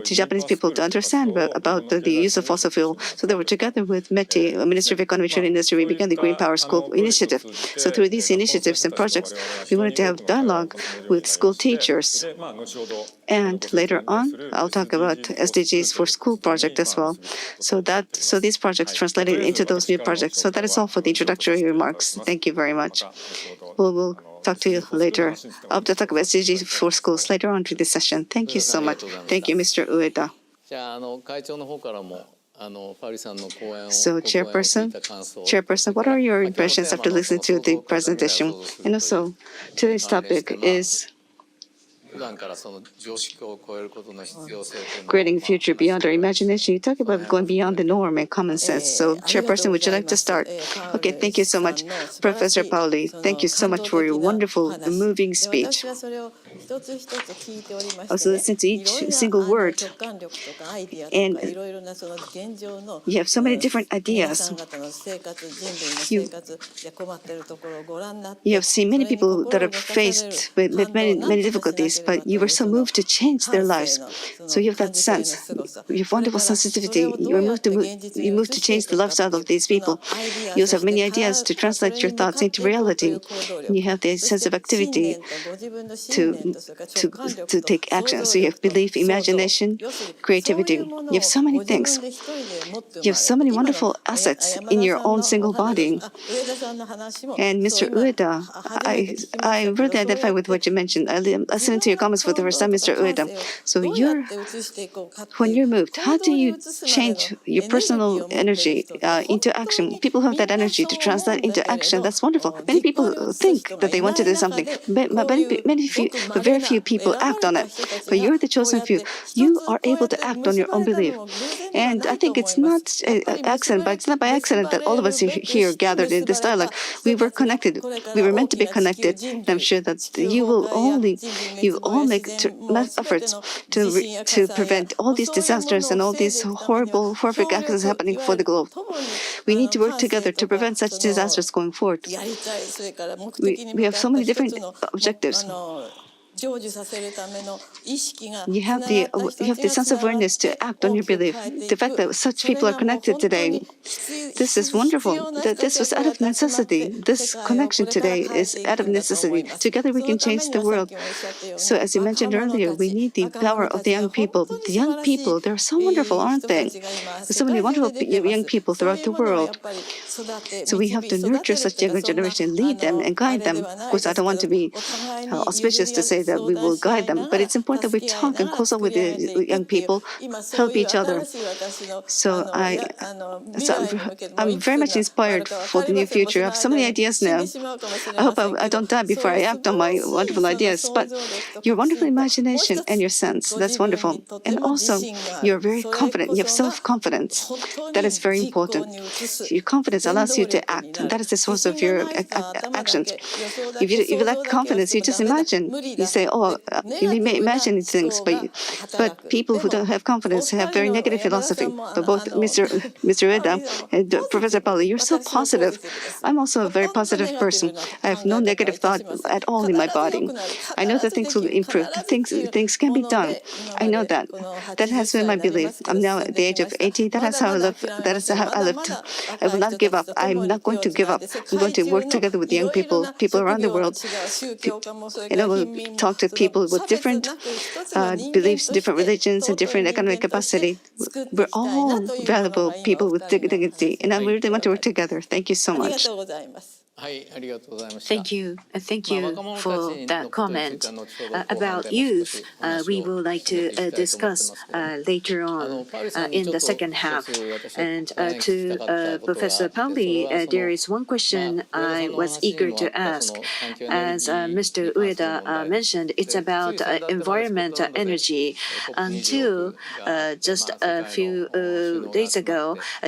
Japanese people to understand about the use of fossil fuel. So they were together with METI, Ministry of Economy and Industry. We began the Green Power School initiative. So through these initiatives and projects, we wanted to have dialogue with school teachers. And later on, I'll talk about SDGs for school project as well. So these projects translated into those new projects. So that is all for the introductory remarks. Thank you very much. We'll talk to you later. I'll talk about SDGs for schools later on to this session. Thank you so much. Thank you, Mr. Ueda. So, Chairperson, what are your impressions after listening to the presentation? And also, today's topic is creating a future beyond our imagination. You talk about going beyond the norm and common sense. So, Chairperson, would you like to start? Okay, thank you so much, Professor Pauli. Thank you so much for your wonderful, moving speech. Also, listen to each single word. And you have so many different ideas. You have seen many people that are faced with many difficulties, but you were so moved to change their lives. So you have that sense. You have wonderful sensitivity. You moved to change the lifestyle of these people. You also have many ideas to translate your thoughts into reality. And you have the sense of activity to take action. So you have belief, imagination, creativity. You have so many things. You have so many wonderful assets in your own single body. And Mr. Ueda, I really identify with what you mentioned. I listened to your comments for the first time, Mr. Ueda. So when you're moved, how do you change your personal energy into action? People have that energy to translate into action. That's wonderful. Many people think that they want to do something, but very few people act on it. But you're the chosen few. You are able to act on your own belief. And I think it's not an accident, but it's not by accident that all of us here gathered in this dialogue. We were connected. We were meant to be connected. And I'm sure that you all make efforts to prevent all these disasters and all these horrific actions happening for the globe. We need to work together to prevent such disasters going forward. We have so many different objectives. You have the sense of awareness to act on your belief. The fact that such people are connected today, this is wonderful. That this was out of necessity. This connection today is out of necessity. Together we can change the world. So as you mentioned earlier, we need the power of the young people. The young people, they're so wonderful, aren't they? There's so many wonderful young people throughout the world. So we have to nurture such younger generation, lead them and guide them. Of course, I don't want to be auspicious to say that we will guide them, but it's important that we talk and consult with the young people, help each other. So I'm very much inspired for the near future. I have so many ideas now. I hope I don't die before I act on my wonderful ideas. But your wonderful imagination and your sense, that's wonderful. And also, you're very confident. You have self-confidence. That is very important. Your confidence allows you to act. That is the source of your actions. If you lack confidence, you just imagine. You say, oh, you may imagine things, but people who don't have confidence have very negative philosophy. But both Mr. Ueda and Professor Pauli, you're so positive. I'm also a very positive person. I have no negative thought at all in my body. I know that things will improve. Things can be done. I know that. That has been my belief. I'm now at the age of 80. That is how I live. That is how I lived. I will not give up. I'm not going to give up. I'm going to work together with young people around the world. And I will talk to people with different beliefs, different religions, and different economic capacity. We're all valuable people with dignity, and I really want to work together. Thank you so much. Thank you. Thank you for that comment. About youth, we would like to discuss later on in the second half. And to Professor Pauli, there is one question I was eager to ask. As Mr. Ueda mentioned, it's about environment energy. Until just a few days ago,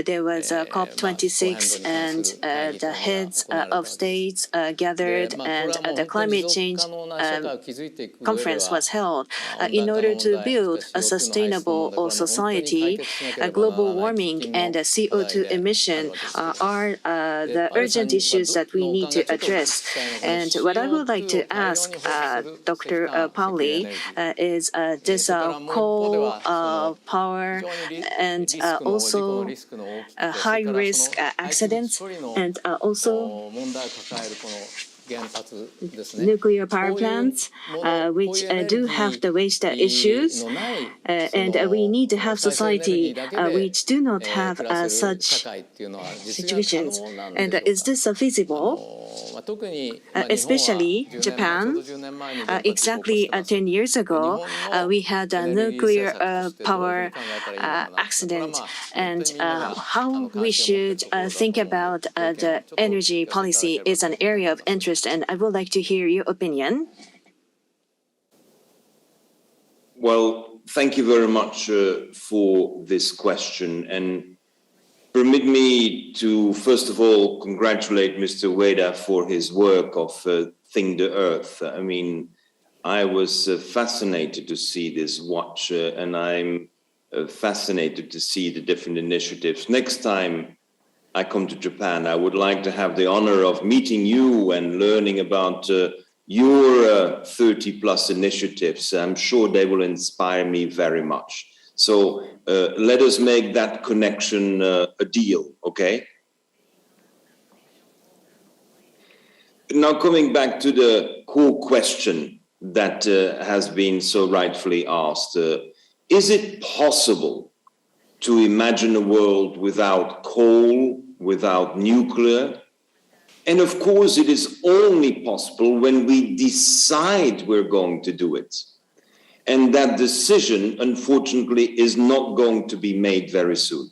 there was a COP26 and the heads of states gathered and the climate change conference was held. In order to build a sustainable society, global warming and CO2 emission are the urgent issues that we need to address. And what I would like to ask Dr. Pauli is this coal power and also high-risk accidents and also nuclear power plants, which do have the waste issues, and we need to have society which do not have such situations. And is this feasible? Especially Japan, exactly 10 years ago, we had a nuclear power accident, and how we should think about the energy policy is an area of interest, and I would like to hear your opinion. Well, thank you very much for this question. And permit me to, first of all, congratulate Mr. Ueda for his work of Thing the Earth. I mean, I was fascinated to see this watch, and I'm fascinated to see the different initiatives. Next time I come to Japan, I would like to have the honor of meeting you and learning about your 30-plus initiatives. I'm sure they will inspire me very much. So let us make that connection a deal, okay? Now, coming back to the core question that has been so rightfully asked, is it possible to imagine a world without coal, without nuclear? And of course, it is only possible when we decide we're going to do it. And that decision, unfortunately, is not going to be made very soon.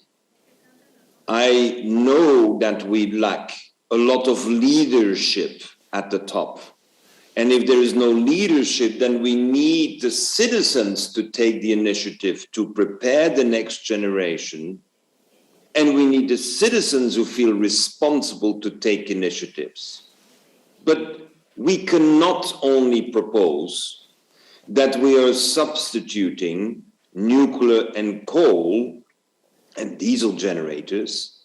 I know that we lack a lot of leadership at the top. And if there is no leadership, then we need the citizens to take the initiative to prepare the next generation. And we need the citizens who feel responsible to take initiatives. But we cannot only propose that we are substituting nuclear and coal and diesel generators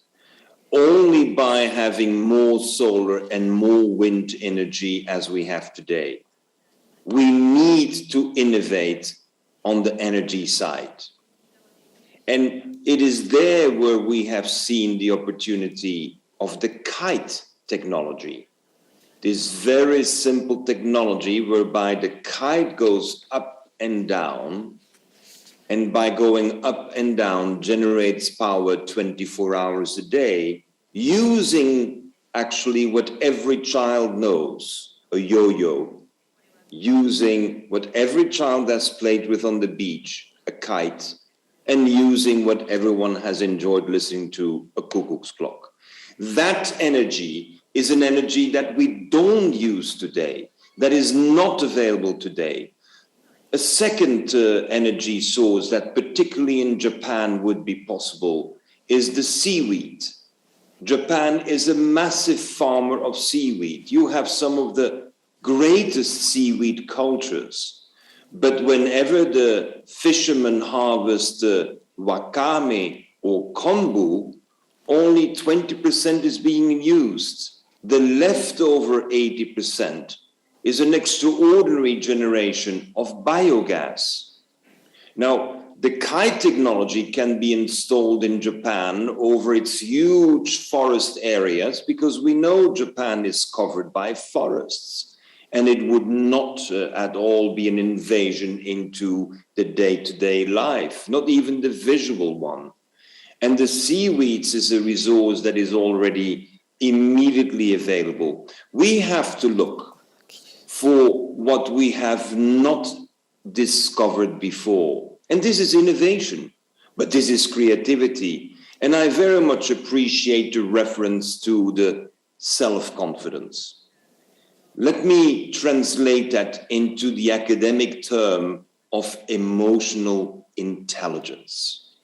only by having more solar and more wind energy as we have today. We need to innovate on the energy side. And it is there where we have seen the opportunity of the kite technology. This very simple technology whereby the kite goes up and down, and by going up and down generates power 24 hours a day, using actually what every child knows, a yo-yo, using what every child has played with on the beach, a kite, and using what everyone has enjoyed listening to, a cuckoo's clock. That energy is an energy that we don't use today, that is not available today. A second energy source that particularly in Japan would be possible is the seaweed. Japan is a massive farmer of seaweed. You have some of the greatest seaweed cultures. But whenever the fishermen harvest wakame or kombu, only 20% is being used. The leftover 80% is an extraordinary generation of biogas. Now, the kite technology can be installed in Japan over its huge forest areas because we know Japan is covered by forests, and it would not at all be an invasion into the day-to-day life, not even the visual one. And the seaweeds is a resource that is already immediately available. We have to look for what we have not discovered before. And this is innovation, but this is creativity. And I very much appreciate the reference to the self-confidence. Let me translate that into the academic term of emotional intelligence.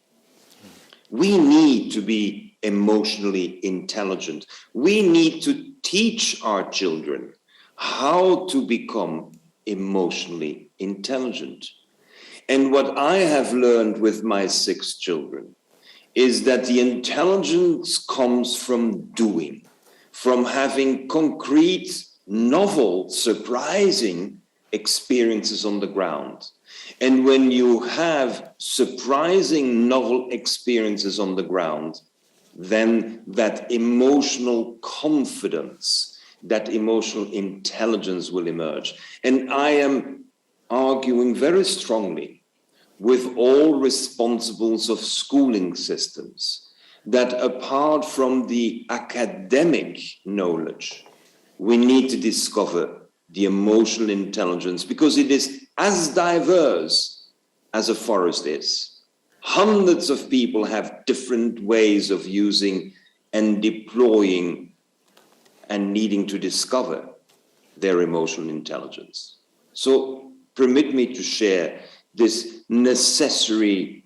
We need to be emotionally intelligent. We need to teach our children how to become emotionally intelligent. And what I have learned with my 6 children is that the intelligence comes from doing, from having concrete, novel, surprising experiences on the ground. And when you have surprising, novel experiences on the ground, then that emotional confidence, that emotional intelligence will emerge. And I am arguing very strongly with all responsibles of schooling systems that apart from the academic knowledge, we need to discover the emotional intelligence because it is as diverse as a forest is. Hundreds of people have different ways of using and deploying and needing to discover their emotional intelligence. So permit me to share this necessary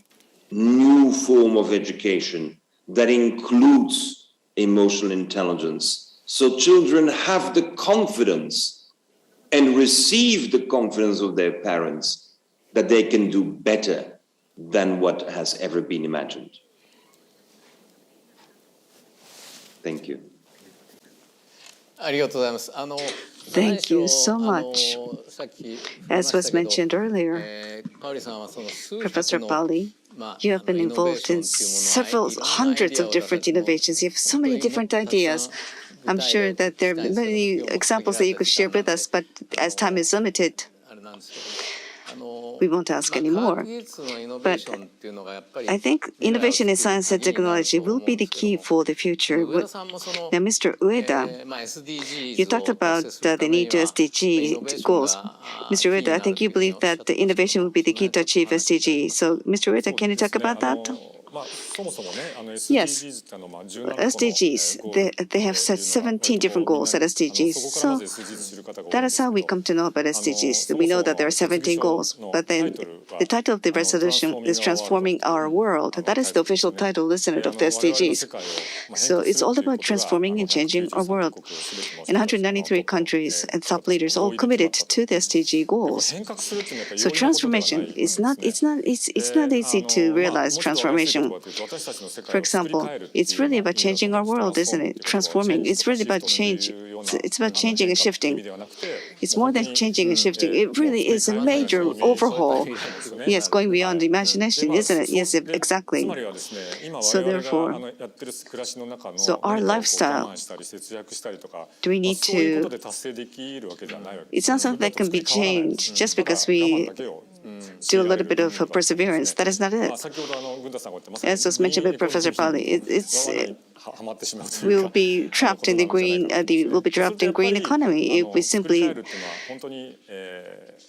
new form of education that includes emotional intelligence. So children have the confidence and receive the confidence of their parents that they can do better than what has ever been imagined. Thank you. ありがとうございます。Thank you so much. As was mentioned earlier, Professor Pauli, you have been involved in several hundreds of different innovations. You have so many different ideas. I'm sure that there are many examples that you could share with us, but as time is limited, we won't ask any more. But I think innovation in science and technology will be the key for the future. Now, Mr. Ueda, you talked about the need to SDG goals. Mr. Ueda, I think you believe that the innovation will be the key to achieve SDG. So, Mr. Ueda, can you talk about that? Yes, SDGs, they have set 17 different goals at SDGs. So that is how we come to know about SDGs. We know that there are 17 goals, but then the title of the resolution is Transforming Our World. That is the official title, isn't it, of the SDGs. So it's all about transforming and changing our world. In 193 countries and top leaders all committed to the SDG goals. So transformation is it's not easy to realize transformation. For example, it's really about changing our world, isn't it? Transforming. It's really about change. It's about changing and shifting. It's more than changing and shifting. It really is a major overhaul. Yes, going beyond the imagination, isn't it? Yes, exactly. So therefore, so our lifestyle, do we need to, it's not something that can be changed just because we do a little bit of perseverance. That is not it. As was mentioned by Professor Pauli, we will be trapped in the green. We'll be trapped in green economy if we simply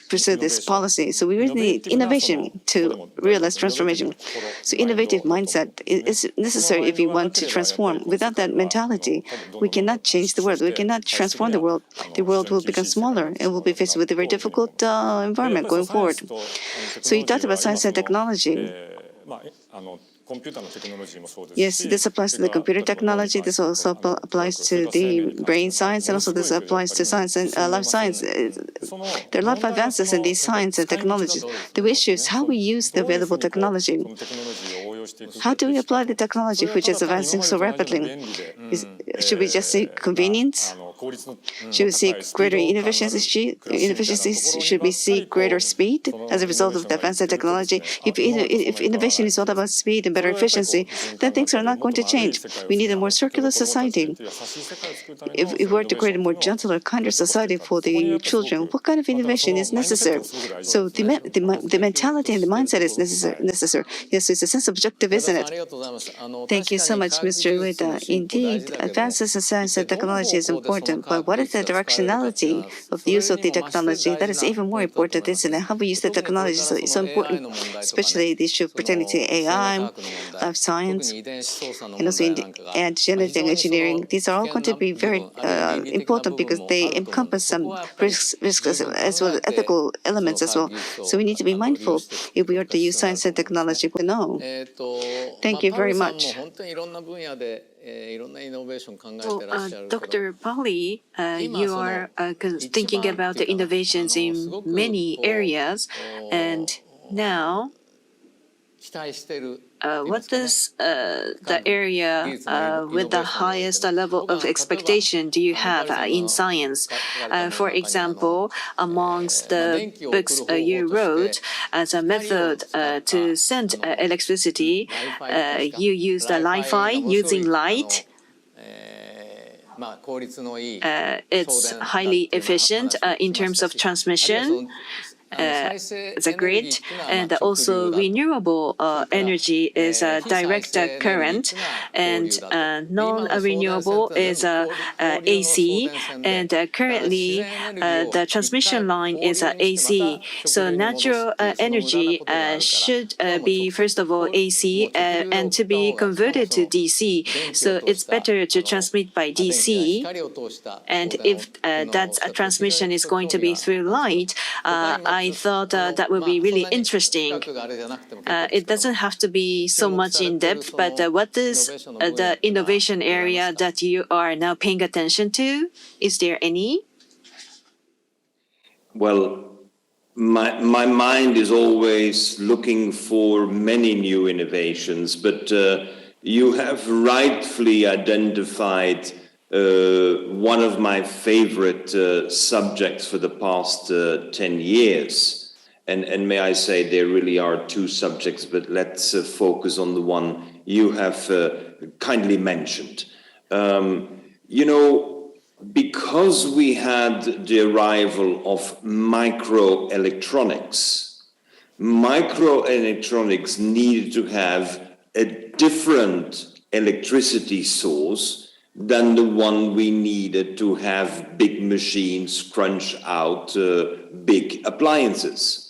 pursue this policy. So we really need innovation to realize transformation. So innovative mindset is necessary if we want to transform. Without that mentality, we cannot change the world. We cannot transform the world. The world will become smaller and we'll be faced with a very difficult environment going forward. So you talked about science and technology. Yes, this applies to the computer technology. This also applies to the brain science, and also this applies to science and life science. There are a lot of advances in these science and technologies. The issue is how we use the available technology. How do we apply the technology which is advancing so rapidly? Should we just seek convenience? Should we seek greater inefficiency? Should we seek greater speed as a result of the advance in technology? If innovation is all about speed and better efficiency, then things are not going to change. We need a more circular society. If we were to create a more gentler, kinder society for the children, what kind of innovation is necessary? So the mentality and the mindset is necessary. Yes, it's a sense of objective, isn't it? Thank you so much, Mr. Ueda. Indeed, advances in science and technology is important, but what is the directionality of the use of the technology? That is even more important, isn't it? How we use the technology is so important, especially the issue pertaining to AI, life science, and also and genetic engineering. These are all going to be very important because they encompass some risks as well as ethical elements as well. So we need to be mindful if we are to use science and technology. No. Thank you very much. Dr. Pauli, you are thinking about the innovations in many areas, and now what is the area with the highest level of expectation do you have in science? For example, amongst the books you wrote, as a method to send electricity, you used Li-Fi using light. It's highly efficient in terms of transmission. The grid, and also renewable energy is a direct current, and non-renewable is AC, and currently the transmission line is AC. So natural energy should be first of all AC and to be converted to DC. So it's better to transmit by DC, and if that transmission is going to be through light, I thought that would be really interesting. It doesn't have to be so much in depth, but what is the innovation area that you are now paying attention to? Is there any? Well, my mind is always looking for many new innovations, but you have rightfully identified one of my favorite subjects for the past 10 years. And may I say there really are two subjects, but let's focus on the one you have kindly mentioned. Because we had the arrival of microelectronics needed to have a different electricity source than the one we needed to have big machines crunch out big appliances.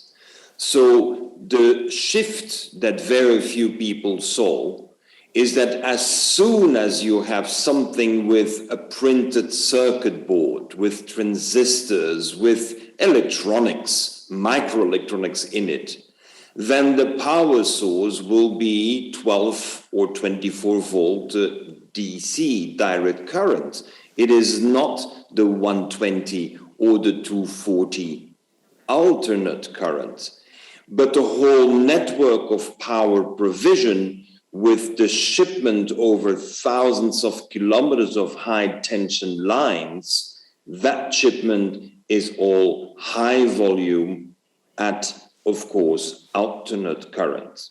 So the shift that very few people saw is that as soon as you have something with a printed circuit board, with transistors, with electronics, microelectronics in it, then the power source will be 12 or 24 volt DC, direct current. It is not the 120 or the 240 alternate current, but the whole network of power provision with the shipment over thousands of kilometers of high tension lines, that shipment is all high volume at, of course, alternate current.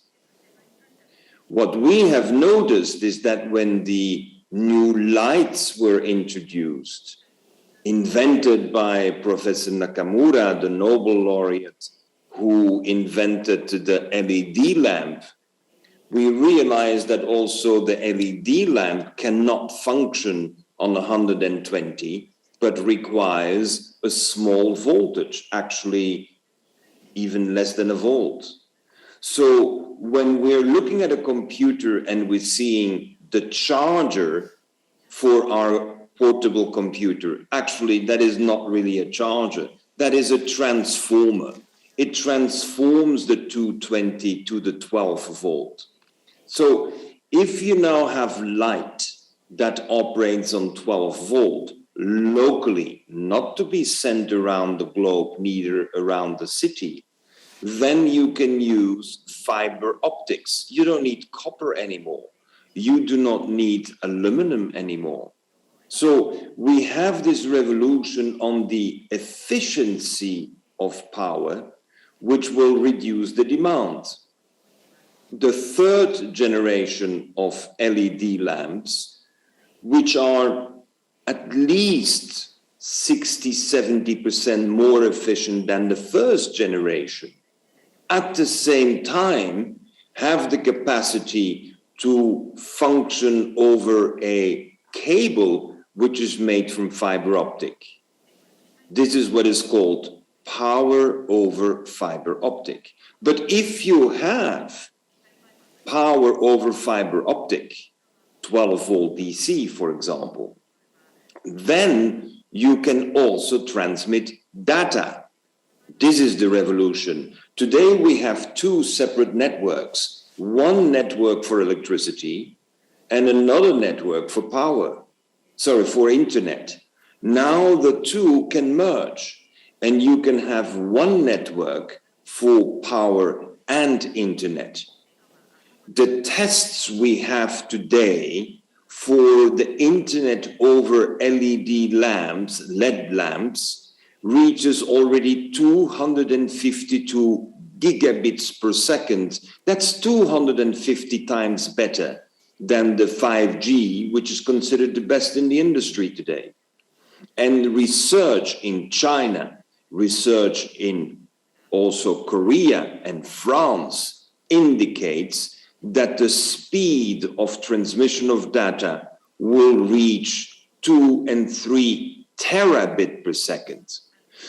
What we have noticed is that when the new lights were introduced, invented by Professor Nakamura, the Nobel laureate, who invented the LED lamp, we realized that also the LED lamp cannot function on 120, but requires a small voltage, actually even less than a volt. So when we're looking at a computer and we're seeing the charger for our portable computer, actually that is not really a charger, that is a transformer. It transforms the 220 to the 12 volt. So if you now have light that operates on 12 volt locally, not to be sent around the globe, neither around the city, then you can use fiber optics. You don't need copper anymore. You do not need aluminum anymore. So we have this revolution on the efficiency of power, which will reduce the demand. The third generation of LED lamps, which are at least 60–70% more efficient than the first generation, at the same time have the capacity to function over a cable which is made from fiber optic. This is what is called power over fiber optic. But if you have power over fiber optic, 12 volt DC, for example, then you can also transmit data. This is the revolution. Today we have two separate networks, one network for electricity and another network for for internet. Now the two can merge and you can have one network for power and internet. The tests we have today for the internet over LED lamps, LED lamps, reaches already 252 gigabits per second. That's 250 times better than the 5G, which is considered the best in the industry today. And research in China, research in also Korea and France indicates that the speed of transmission of data will reach 2 and 3 terabit per second.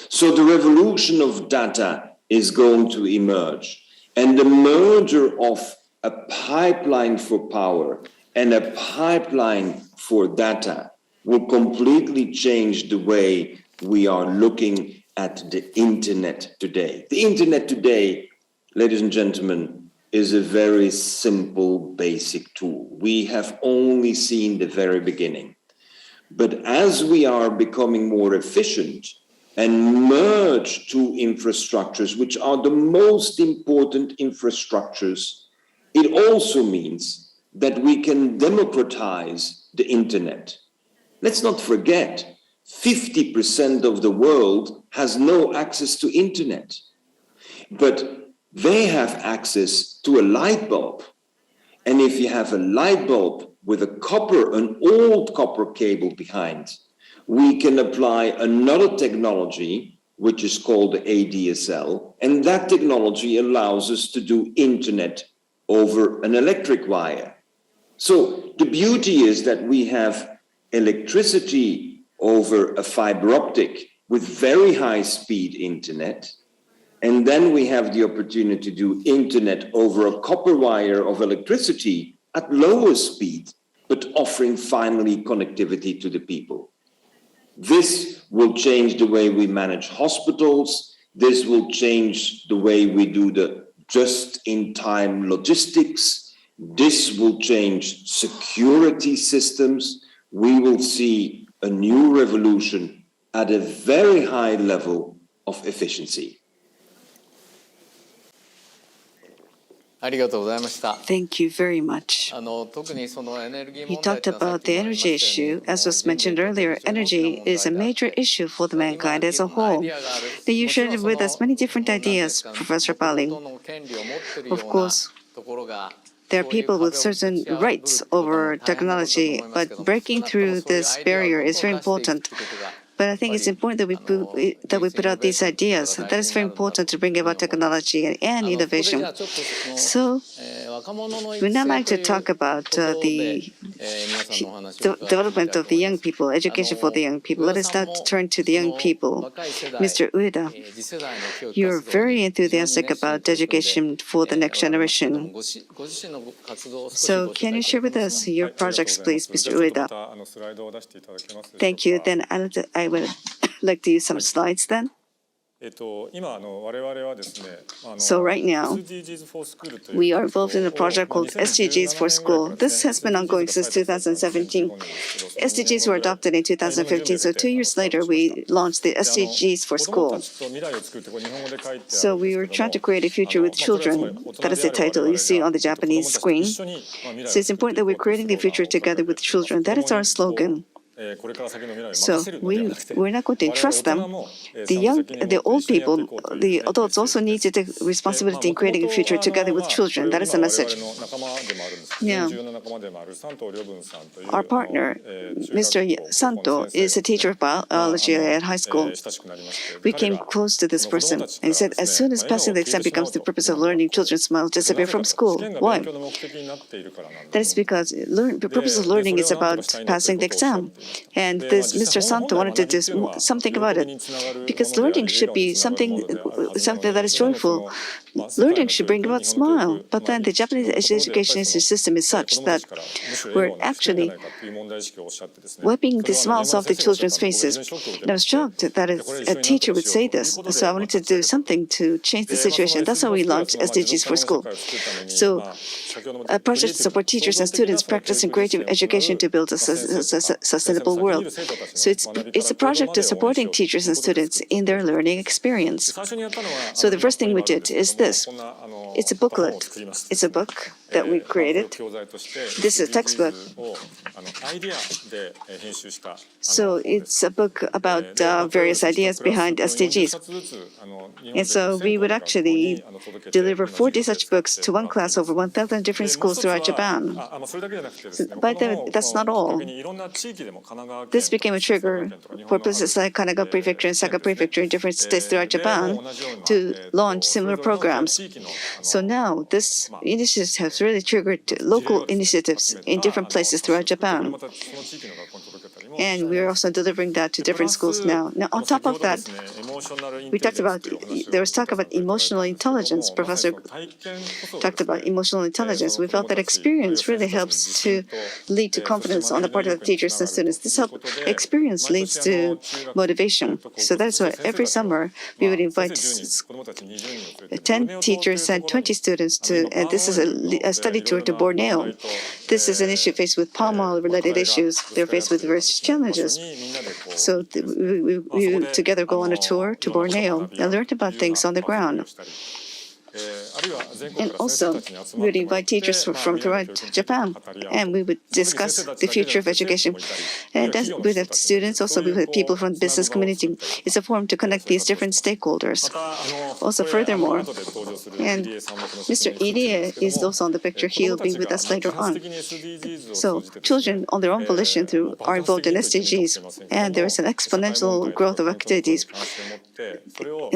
So the revolution of data is going to emerge, and the merger of a pipeline for power and a pipeline for data will completely change the way we are looking at the internet today. The internet today, ladies and gentlemen, is a very simple, basic tool. We have only seen the very beginning. But as we are becoming more efficient and merge two infrastructures, which are the most important infrastructures, it also means that we can democratize the internet. Let's not forget, 50% of the world has no access to internet, but they have access to a light bulb. And if you have a light bulb with an old copper cable behind, we can apply another technology, which is called ADSL, and that technology allows us to do internet over an electric wire. So the beauty is that we have electricity over a fiber optic with very high speed internet, and then we have the opportunity to do internet over a copper wire of electricity at lower speed, but offering finally connectivity to the people. This will change the way we manage hospitals. This will change the way we do the just-in-time logistics. This will change security systems. We will see a new revolution at a very high level of efficiency. Thank you very much. He talked about the energy issue. As was mentioned earlier, energy is a major issue for the mankind as a whole. You shared with us many different ideas, Professor Pauli. Of course, there are people with certain rights over technology, but breaking through this barrier is very important. But I think it's important that we put out these ideas. That is very important to bring about technology and innovation. So we'd now like to talk about the development of the young people, education for the young people. Let us now turn to the young people. Mr. Ueda, you're very enthusiastic about education for the next generation. So can you share with us your projects, please, Mr. Ueda? Thank you. Then I would like to use some slides then. So right now, we are involved in a project called SDGs for School. This has been ongoing since 2017. SDGs were adopted in 2015, so 2 years later, we launched the SDGs for School. So we were trying to create a future with children. That is the title you see on the Japanese screen. So it's important that we're creating the future together with children. That is our slogan. So we're not going to entrust them. The old people, the adults also need to take responsibility in creating a future together with children. That is the message. Now, our partner, Mr. Santo, is a teacher of biology at high school. We came close to this person and he said, as soon as passing the exam becomes the purpose of learning, children's smiles disappear from school. Why? That is because the purpose of learning is about passing the exam. And this Mr. Santo wanted to do something about it, because learning should be something that is joyful. Learning should bring about smile. But then the Japanese education system is such that we're actually wiping the smiles off the children's faces. And I was shocked that a teacher would say this. So I wanted to do something to change the situation. That's how we launched SDGs for School. So a project to support teachers and students practicing creative education to build a sustainable world. So it's a project to supporting teachers and students in their learning experience. So the first thing we did is this. It's a booklet. It's a book that we created. This is a textbook. So it's a book about various ideas behind SDGs. And so we would actually deliver 40 such books to one class over 1,000 different schools throughout Japan. But that's not all. This became a trigger for places like Kanagawa Prefecture and Saga Prefecture in different states throughout Japan to launch similar programs. So now this initiative has really triggered local initiatives in different places throughout Japan. And we're also delivering that to different schools now. Now, on top of that, there was talk about emotional intelligence. Professor talked about emotional intelligence. We felt that experience really helps to lead to confidence on the part of the teachers and students. This experience leads to motivation. So that's why every summer we would invite 10 teachers and 20 students to, and this is a study tour to Borneo. This is an issue faced with palm oil related issues. They're faced with various challenges. So we together go on a tour to Borneo and learn about things on the ground. And also, we would invite teachers from throughout Japan, and we would discuss the future of education. And with the students, also with people from the business community. It's a forum to connect these different stakeholders. Also, furthermore, and Mr. Irie is also on the picture. He will be with us later on. So, children on their own volition are involved in SDGs, and there is an exponential growth of activities.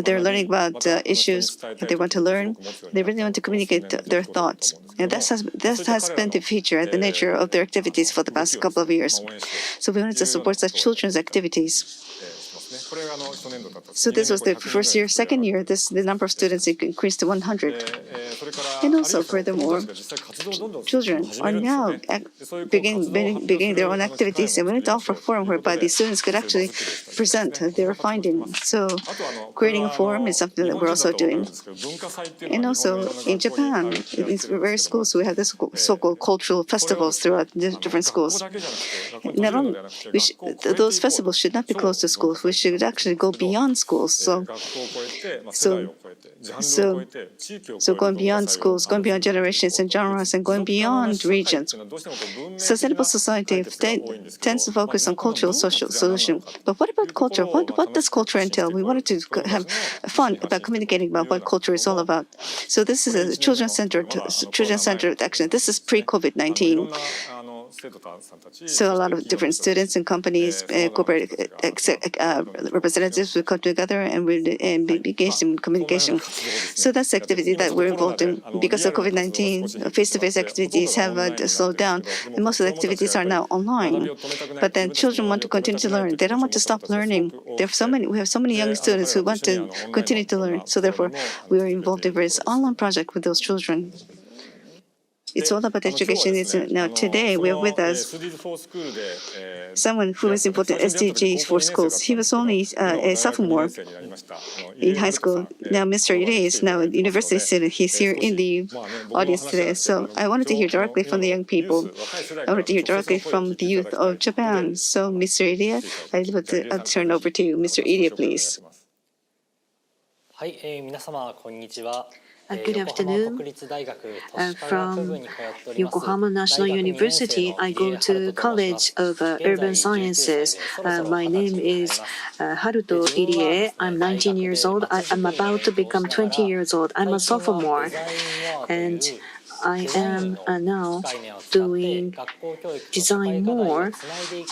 They're learning about issues that they want to learn. They really want to communicate their thoughts. And that has been the feature and the nature of their activities for the past couple of years. So we wanted to support such children's activities. So this was the first year. Second year, the number of students increased to 100. And also, furthermore, children are now beginning their own activities, and we need to offer a forum whereby the students could actually present their findings. So creating a forum is something that we're also doing. And also, in Japan, in various schools, we have this so-called cultural festivals throughout the different schools. Not only, those festivals should not be closed to schools. We should actually go beyond schools. So going beyond schools, going beyond generations and genres, and going beyond regions. Sustainable society tends to focus on cultural social solution. But what about culture? What does culture entail? We wanted to have fun about communicating about what culture is all about. So this is a children-centered action. This is pre-COVID-19. So a lot of different students and companies, corporate representatives will come together and be engaged in communication. So that's the activity that we're involved in. Because of COVID-19, face-to-face activities have slowed down, and most of the activities are now online. But then children want to continue to learn. They don't want to stop learning. We have so many young students who want to continue to learn. So therefore, we are involved in various online projects with those children. It's all about education. Now today we are with us someone who is important SDGs for schools. He was only a sophomore in high school. Now Mr. Ide is now a university student. He's here in the audience today. So I wanted to hear directly from the young people. I wanted to hear directly from the youth of Japan. So Mr. Ide, I'd like to turn over to you. Mr. Ide, please. Good afternoon. From Yokohama National University, I go to College of Urban Sciences. My name is Haruto Irie. I'm 19 years old. I'm about to become 20 years old. I'm a sophomore. And I am now doing design more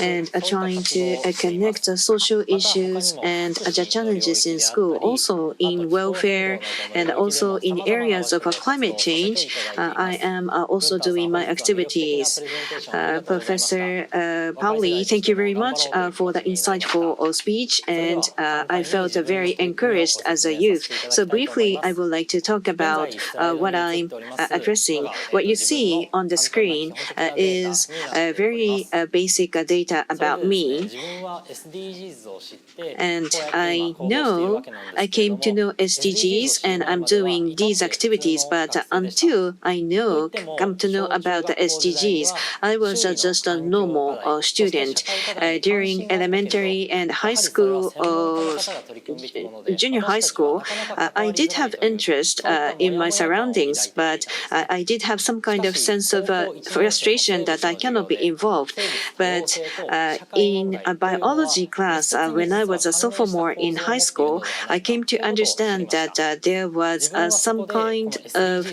and trying to connect the social issues and the challenges in school, also in welfare and also in areas of climate change. I am also doing my activities. Professor Pauli, thank you very much for the insightful speech, and I felt very encouraged as a youth. So briefly, I would like to talk about what I'm addressing. What you see on the screen is very basic data about me. And I came to know SDGs and I'm doing these activities, but until I come to know about the SDGs, I was just a normal student. During elementary and high school, junior high school, I did have interest in my surroundings, but I did have some kind of sense of frustration that I cannot be involved. But in a biology class, when I was a sophomore in high school, I came to understand that there was some kind of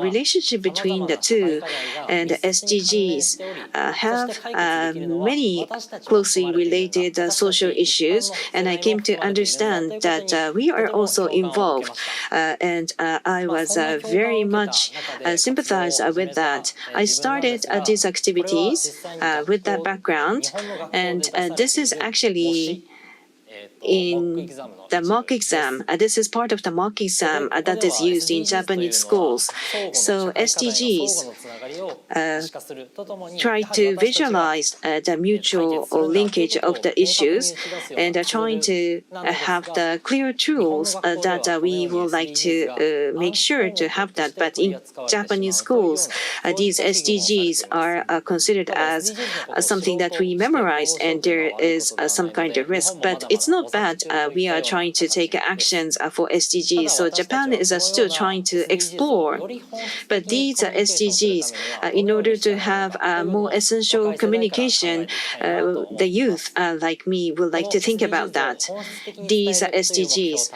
relationship between the two, and SDGs have many closely related social issues, and I came to understand that we are also involved, and I was very much sympathized with that. I started these activities with that background, and this is actually in the mock exam. This is part of the mock exam that is used in Japanese schools. So SDGs try to visualize the mutual linkage of the issues and trying to have the clear tools that we would like to make sure to have that. But in Japanese schools, these SDGs are considered as something that we memorized, and there is some kind of risk. But it's not bad. We are trying to take actions for SDGs. So Japan is still trying to explore. But these SDGs, in order to have more essential communication, the youth like me would like to think about that. These SDGs,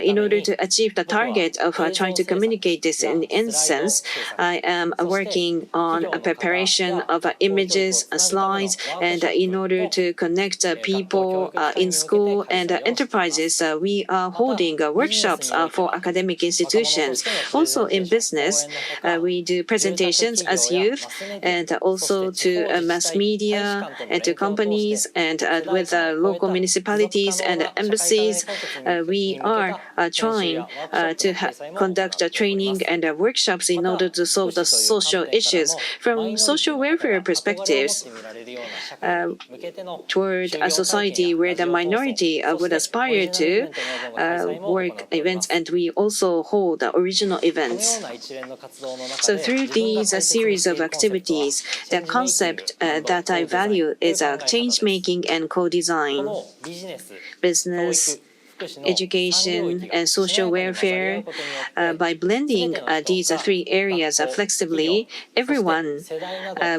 in order to achieve the target of trying to communicate this in essence, I am working on a preparation of images, slides, and in order to connect people in school and enterprises, we are holding workshops for academic institutions. Also in business, we do presentations as youth, and also to mass media and to companies, and with local municipalities and embassies. We are trying to conduct training and workshops in order to solve the social issues from social welfare perspectives toward a society where the minority would aspire to work events, and we also hold original events. So through these series of activities, the concept that I value is change making and co-design. Business, education, and social welfare. By blending these three areas flexibly, everyone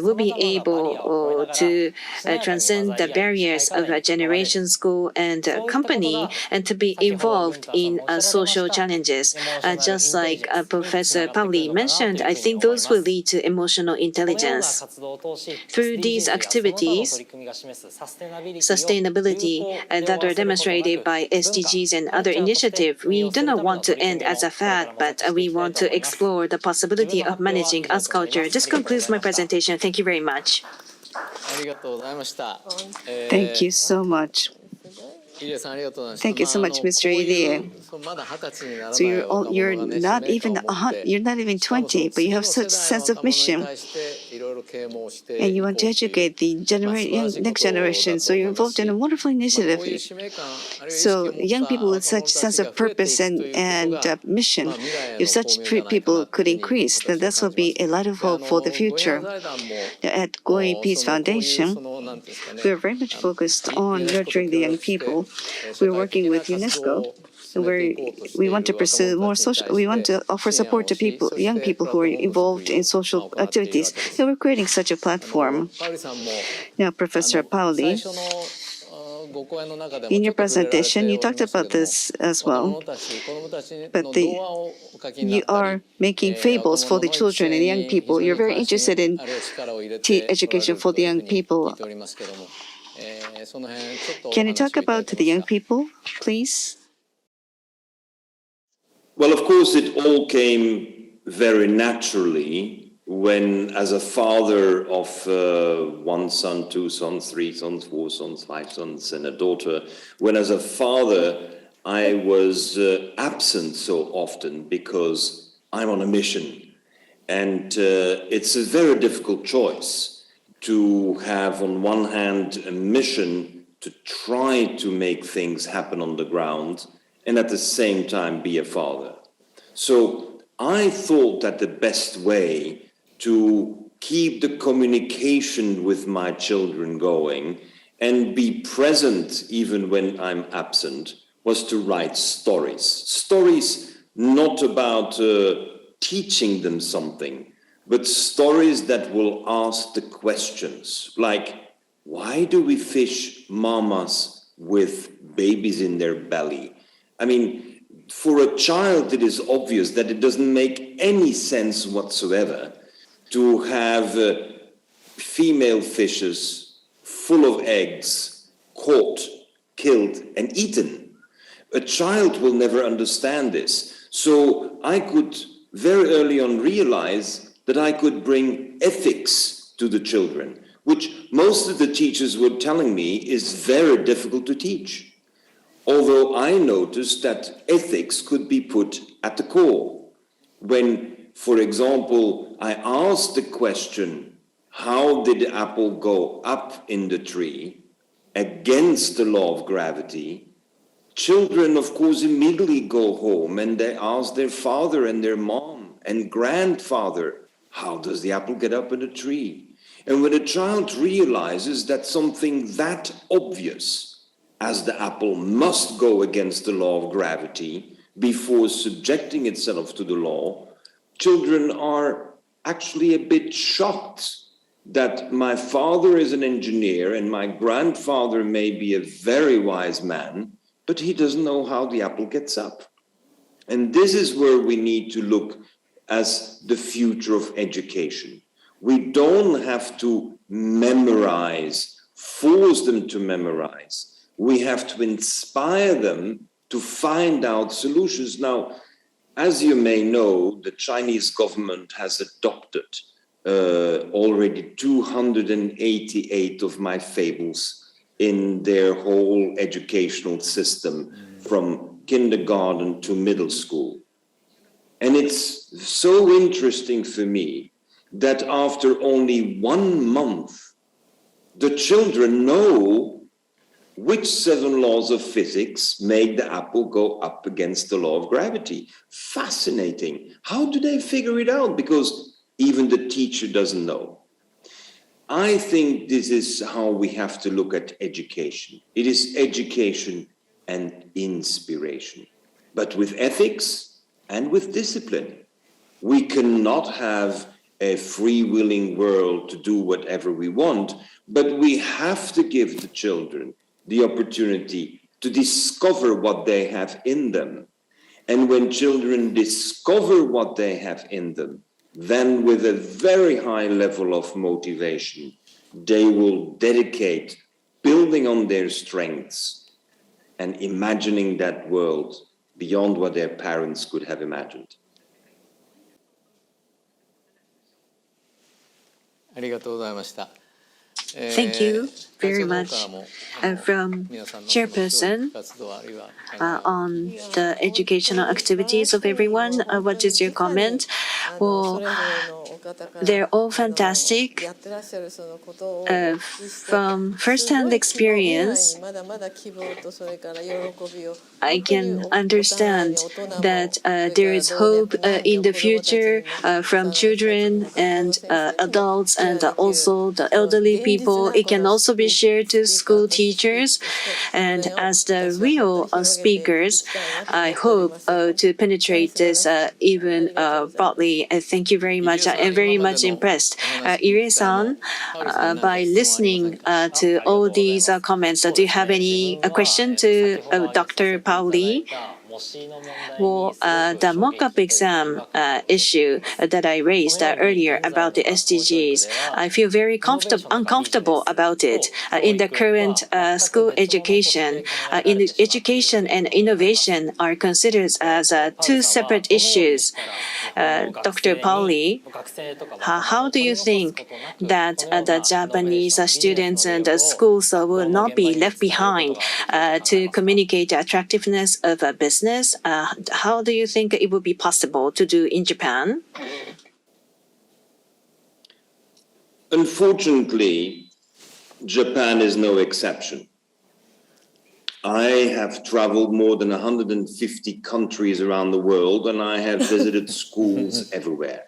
will be able to transcend the barriers of a generation, school, and company, and to be involved in social challenges. Just like Professor Pauli mentioned, I think those will lead to emotional intelligence. Through these activities, sustainability that are demonstrated by SDGs and other initiatives, we do not want to end as a fad, but we want to explore the possibility of managing as culture. This concludes my presentation. Thank you very much. Thank you so much. Thank you so much, Mr. Irie. So you're not even 20, but you have such sense of mission, and you want to educate the next generation. So you're involved in a wonderful initiative. So young people with such sense of purpose and mission, if such people could increase, then this will be a light of hope for the future. At Goi Peace Foundation, we are very much focused on nurturing the young people. We're working with UNESCO, where we want to pursue more social. We want to offer support to young people who are involved in social activities. And we're creating such a platform. Now, Professor Pauli, in your presentation, you talked about this as well, but you are making fables for the children and young people. You're very interested in education for the young people. Can you talk about the young people, please? Well, of course, it all came very naturally when, as a father of one son, two sons, three sons, four sons, five sons, and a daughter, when as a father I was absent so often because I'm on a mission. And it's a very difficult choice to have, on one hand, a mission to try to make things happen on the ground and at the same time be a father. So I thought that the best way to keep the communication with my children going and be present even when I'm absent was to write stories. Stories not about teaching them something, but stories that will ask the questions like, why do we fish mamas with babies in their belly? I mean, for a child, it is obvious that it doesn't make any sense whatsoever to have female fishes full of eggs caught, killed, and eaten. A child will never understand this. So I could very early on realize that I could bring ethics to the children, which most of the teachers were telling me is very difficult to teach. Although I noticed that ethics could be put at the core. When, for example, I asked the question, how did the apple go up in the tree against the law of gravity? Children, of course, immediately go home and they ask their father and their mom and grandfather, how does the apple get up in a tree? And when a child realizes that something that obvious as the apple must go against the law of gravity before subjecting itself to the law, children are actually a bit shocked that my father is an engineer and my grandfather may be a very wise man, but he doesn't know how the apple gets up. And this is where we need to look as the future of education. We don't have to memorize, force them to memorize. We have to inspire them to find out solutions. Now, as you may know, the Chinese government has adopted already 288 of my fables in their whole educational system, from kindergarten to middle school. And it's so interesting for me that after only 1 month, the children know which 7 laws of physics make the apple go up against the law of gravity. Fascinating. How do they figure it out? Because even the teacher doesn't know. I think this is how we have to look at education. It is education and inspiration, but with ethics and with discipline. We cannot have a free-willing world to do whatever we want, but we have to give the children the opportunity to discover what they have in them. And when children discover what they have in them, then with a very high level of motivation, they will dedicate building on their strengths and imagining that world beyond what their parents could have imagined. ありがとうございました。Thank you very much. From Chairperson, on the educational activities of everyone, what is your comment? Well, they're all fantastic. From first-hand experience, I can understand that there is hope in the future from children and adults and also the elderly people. It can also be shared to school teachers. And as the real speakers, I hope to penetrate this even broadly. Thank you very much. I am very much impressed. Irie-san, by listening to all these comments, do you have any question to Dr. Pauli? Well, the mock-up exam issue that I raised earlier about the SDGs, I feel very uncomfortable about it. In the current school education, education and innovation are considered as two separate issues. Dr. Pauli, how do you think that the Japanese students and the schools will not be left behind to communicate the attractiveness of a business? How do you think it would be possible to do in Japan? Unfortunately, Japan is no exception. I have traveled more than 150 countries around the world, and I have visited schools everywhere.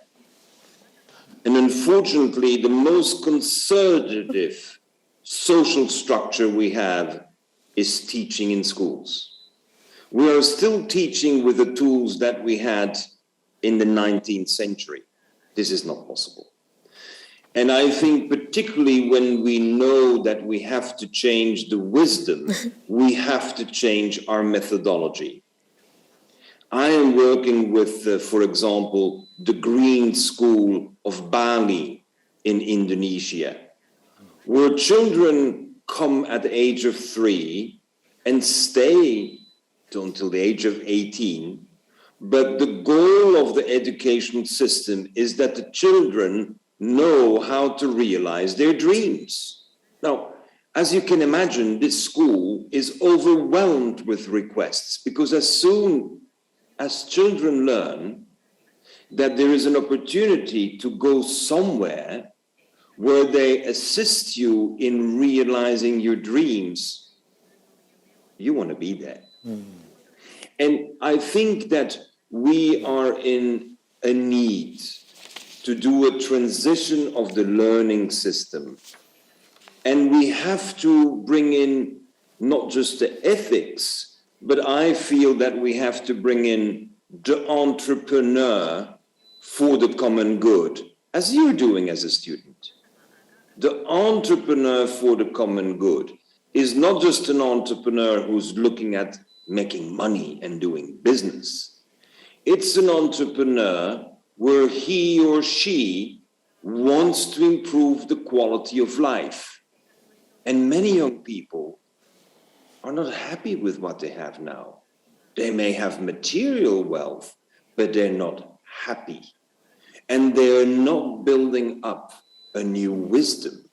And unfortunately, the most conservative social structure we have is teaching in schools. We are still teaching with the tools that we had in the 19th century. This is not possible. And I think particularly when we know that we have to change the wisdom, we have to change our methodology. I am working with, for example, the Green School of Bali in Indonesia, where children come at the age of 3 and stay until the age of 18. But the goal of the educational system is that the children know how to realize their dreams. Now, as you can imagine, this school is overwhelmed with requests because as soon as children learn that there is an opportunity to go somewhere where they assist you in realizing your dreams, you want to be there. And I think that we are in a need to do a transition of the learning system. And we have to bring in not just the ethics, but I feel that we have to bring in the entrepreneur for the common good, as you're doing as a student. The entrepreneur for the common good is not just an entrepreneur who's looking at making money and doing business. It's an entrepreneur where he or she wants to improve the quality of life. And many young people are not happy with what they have now. They may have material wealth, but they're not happy. And they're not building up a new wisdom.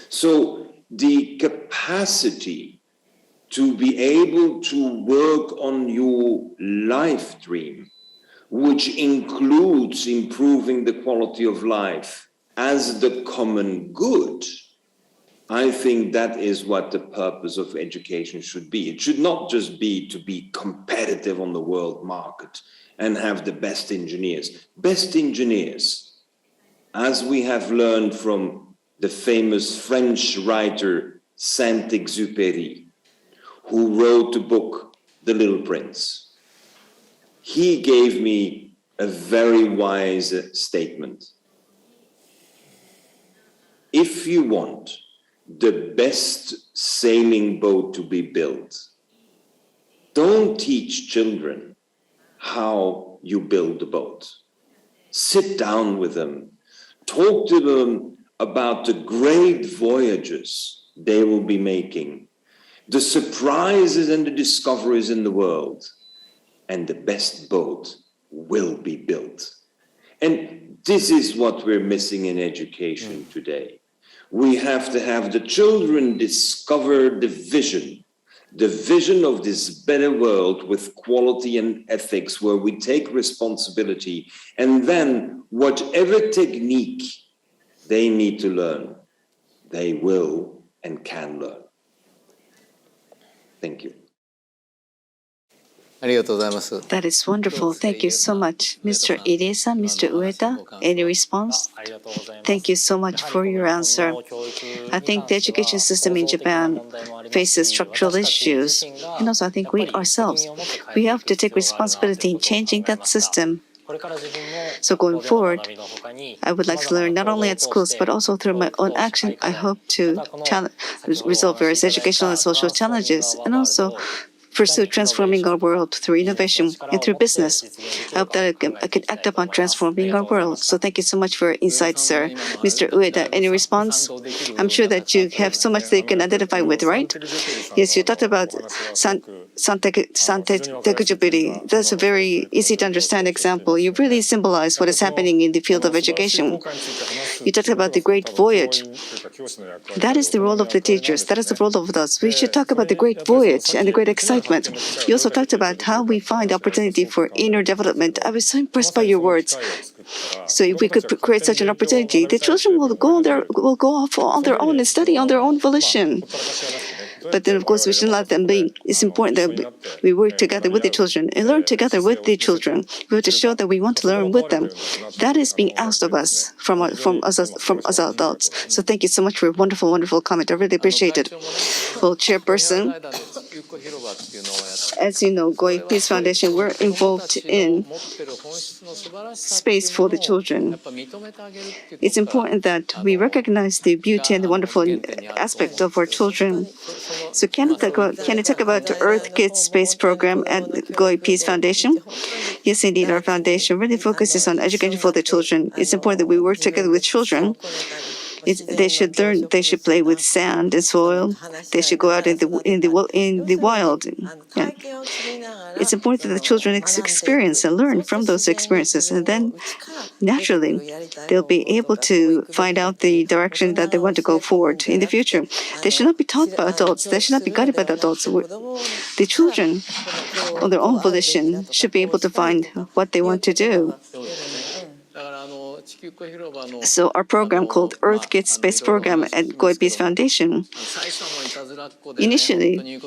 So the capacity to be able to work on your life dream, which includes improving the quality of life as the common good, I think that is what the purpose of education should be. It should not just be to be competitive on the world market and have the best engineers. Best engineers, as we have learned from the famous French writer Saint-Exupéry, who wrote the book, The Little Prince. He gave me a very wise statement. If you want the best sailing boat to be built, don't teach children how you build a boat. Sit down with them, talk to them about the great voyages they will be making, the surprises and the discoveries in the world, and the best boat will be built. And this is what we're missing in education today. we have to have the children discover the vision of this better world with quality and ethics, where we take responsibility, and then whatever technique they need to learn, they will and can learn. Thank you. ありがとうございます。 That is wonderful. Thank you so much. Mr. Irie-san, Mr. Ueda, any response? Thank you so much for your answer. I think the education system in Japan faces structural issues. And also I think we ourselves, we have to take responsibility in changing that system. So going forward, I would like to learn not only at schools, but also through my own action. I hope to resolve various educational and social challenges, and also pursue transforming our world through innovation and through business. I hope that I can act upon transforming our world. So thank you so much for your insights, sir. Mr. Ueda, any response? I'm sure that you have so much that you can identify with, right? Yes, you talked about Santekujubiri. That's a very easy to understand example. You really symbolize what is happening in the field of education. You talked about the great voyage. That is the role of the teachers. That is the role of us. We should talk about the great voyage and the great excitement. You also talked about how we find opportunity for inner development. I was so impressed by your words. So if we could create such an opportunity, the children will go off on their own and study on their own volition. But then, of course, we should let them be. It's important that we work together with the children and learn together with the children. We have to show that we want to learn with them. That is being asked of us from us adults. So thank you so much for a wonderful, wonderful comment. I really appreciate it. Well, Chairperson, as you know, Goi Peace Foundation, we're involved in space for the children. It's important that we recognize the beauty and the wonderful aspect of our children. So can you talk about the Earth Kids Space Program at Goi Peace Foundation? Yes, indeed, our foundation really focuses on education for the children. It's important that we work together with children. They should learn. They should play with sand and soil. They should go out in the wild. Yeah. It's important that the children experience and learn from those experiences, and then naturally they'll be able to find out the direction that they want to go forward in the future. They should not be taught by adults. They should not be guided by the adults. The children, on their own volition, should be able to find what they want to do. So our program called Earth Kids Space Program at Goi Peace Foundation, initially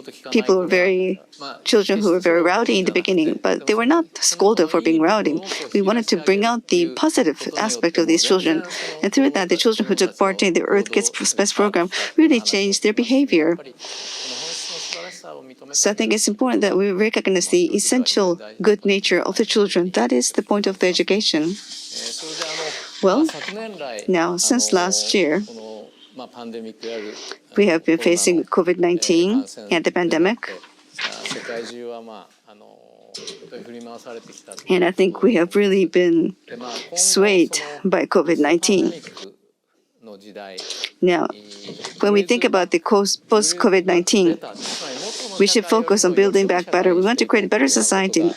children who were very rowdy in the beginning, but they were not scolded for being rowdy. We wanted to bring out the positive aspect of these children. And through that, the children who took part in the Earth Kids Space Program really changed their behavior. So I think it's important that we recognize the essential good nature of the children. That is the point of the education. Well, now, since last year, we have been facing COVID-19 and the pandemic. And I think we have really been swayed by COVID-19. Now, when we think about the post-COVID-19, we should focus on building back better. We want to create a better society.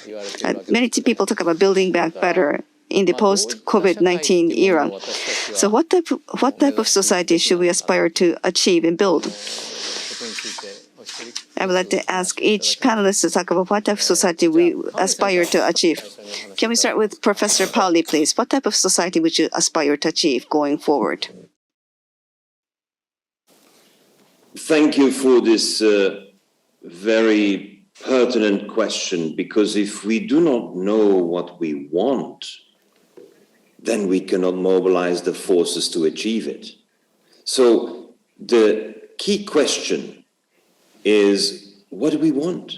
Many people talk about building back better in the post-COVID-19 era. So what type of society should we aspire to achieve and build? I would like to ask each panelist to talk about what type of society we aspire to achieve. Can we start with Professor Pauli, please? What type of society would you aspire to achieve going forward? Thank you for this very pertinent question, because if we do not know what we want, then we cannot mobilize the forces to achieve it. So the key question is, what do we want?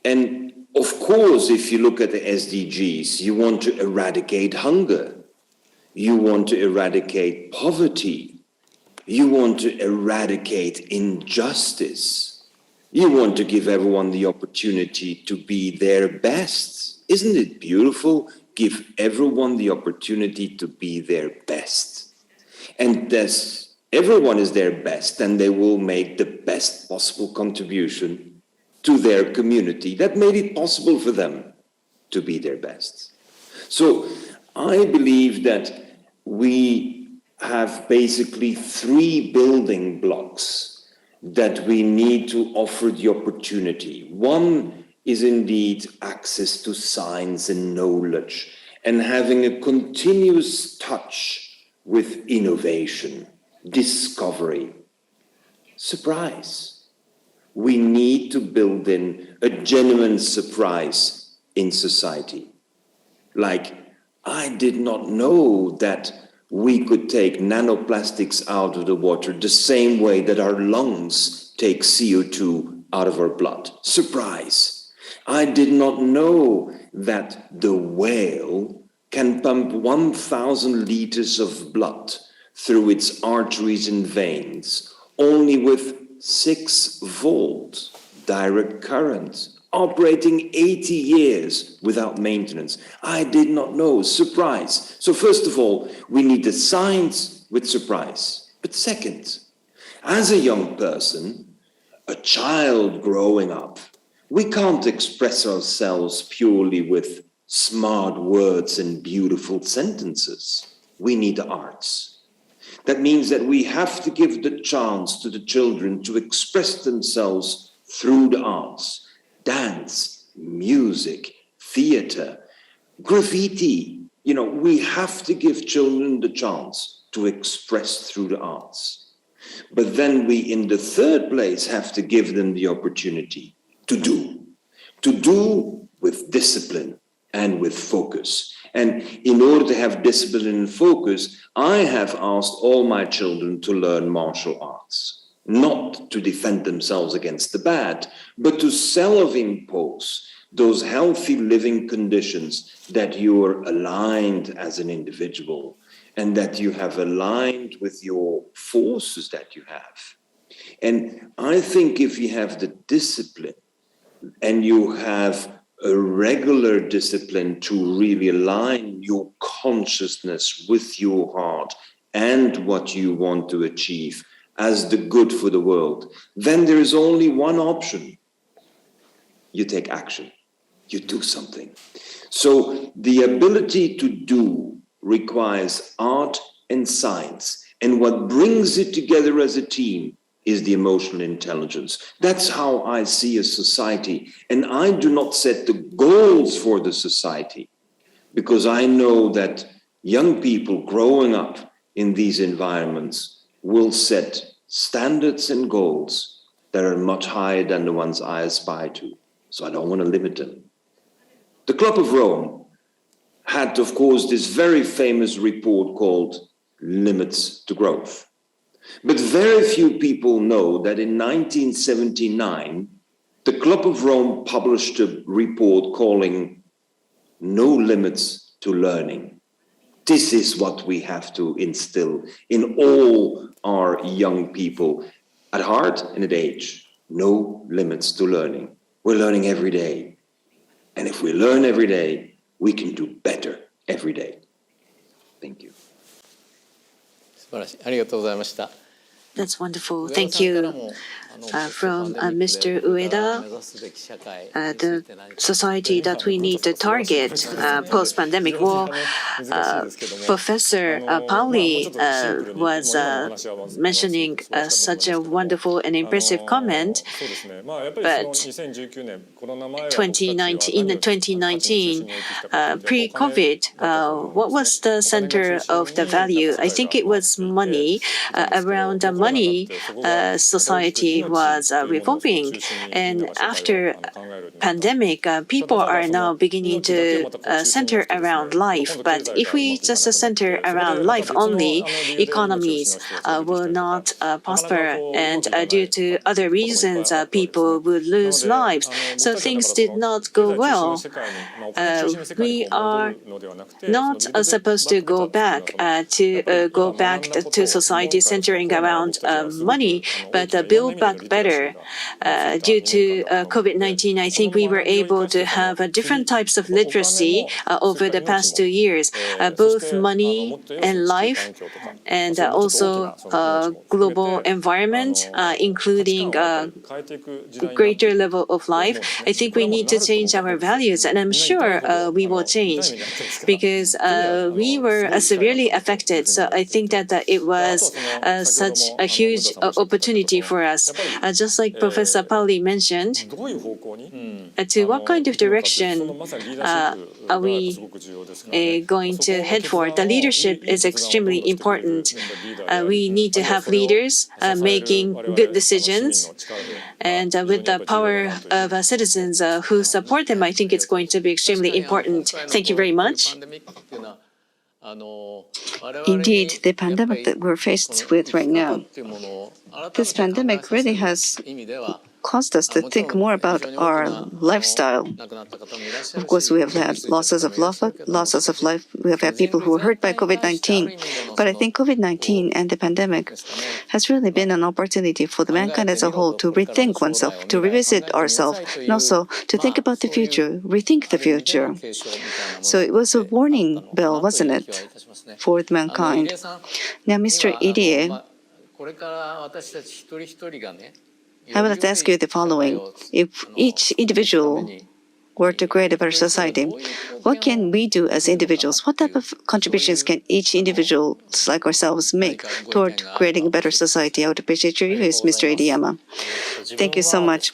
And of course, if you look at the SDGs, you want to eradicate hunger. You want to eradicate poverty. You want to eradicate injustice. You want to give everyone the opportunity to be their best. Isn't it beautiful? Give everyone the opportunity to be their best. And as everyone is their best, then they will make the best possible contribution to their community that made it possible for them to be their best. So I believe that we have basically three building blocks that we need to offer the opportunity. One is indeed access to science and knowledge and having a continuous touch with innovation, discovery, surprise. We need to build in a genuine surprise in society. Like, I did not know that we could take nanoplastics out of the water the same way that our lungs take CO2 out of our blood. Surprise. I did not know that the whale can pump 1,000 liters of blood through its arteries and veins only with 6-volt direct current, operating 80 years without maintenance. I did not know. Surprise. So first of all, we need the science with surprise. But second, as a young person, a child growing up, we can't express ourselves purely with smart words and beautiful sentences. We need the arts. That means that we have to give the chance to the children to express themselves through the arts. Dance, music, theater, graffiti. You know, we have to give children the chance to express through the arts. But then we, in the third place, have to give them the opportunity to do with discipline and with focus. And in order to have discipline and focus, I have asked all my children to learn martial arts, not to defend themselves against the bad, but to self-impose those healthy living conditions that you're aligned as an individual and that you have aligned with your forces that you have. And I think if you have the discipline and you have a regular discipline to really align your consciousness with your heart and what you want to achieve as the good for the world, then there is only one option. You take action. You do something. So the ability to do requires art and science. And what brings it together as a team is the emotional intelligence. That's how I see a society. And I do not set the goals for the society because I know that young people growing up in these environments will set standards and goals that are much higher than the ones I aspire to. So I don't want to limit them. The Club of Rome had, of course, this very famous report called Limits to Growth. But very few people know that in 1979, the Club of Rome published a report calling No Limits to Learning. This is what we have to instill in all our young people at heart and at age. No limits to learning. We're learning every day. And if we learn every day, we can do better every day. Thank you. 素晴らしい。ありがとうございました。 That's wonderful. Thank you. From Mr. Ueda, the society that we need to target post-pandemic. Well, Professor Pauli was mentioning such a wonderful and impressive comment, but 2019, pre-COVID, what was the center of the value? I think it was money. Around the money, society was revolving, and after pandemic, people are now beginning to center around life. But if we just center around life only, economies will not prosper, and due to other reasons, people would lose lives. So things did not go well. We are not supposed to go back to society centering around money, but build back back better. Due to COVID-19, I think we were able to have different types of literacy over the past 2 years, both money and life, and also global environment, including greater level of life. I think we need to change our values, and I'm sure we will change because we were severely affected. So I think that it was such a huge opportunity for us. Just like Professor Pauli mentioned, to what kind of direction are we going to head for? The leadership is extremely important. We need to have leaders making good decisions, and with the power of citizens who support them, I think it's going to be extremely important. Thank you very much. Indeed, the pandemic that we're faced with right now, this pandemic really has caused us to think more about our lifestyle. Of course, we have had losses of life. We have had people who were hurt by COVID-19. But I think COVID-19 and the pandemic has really been an opportunity for the mankind as a whole to rethink oneself, to revisit ourselves, and also to think about the future, rethink the future. So it was a warning bell, wasn't it, for mankind? Now, Mr. Irie, I would like to ask you the following. If each individual were to create a better society, what can we do as individuals? What type of contributions can each individual like ourselves make toward creating a better society? I would appreciate your views, Mr. Iriyama. Thank you so much.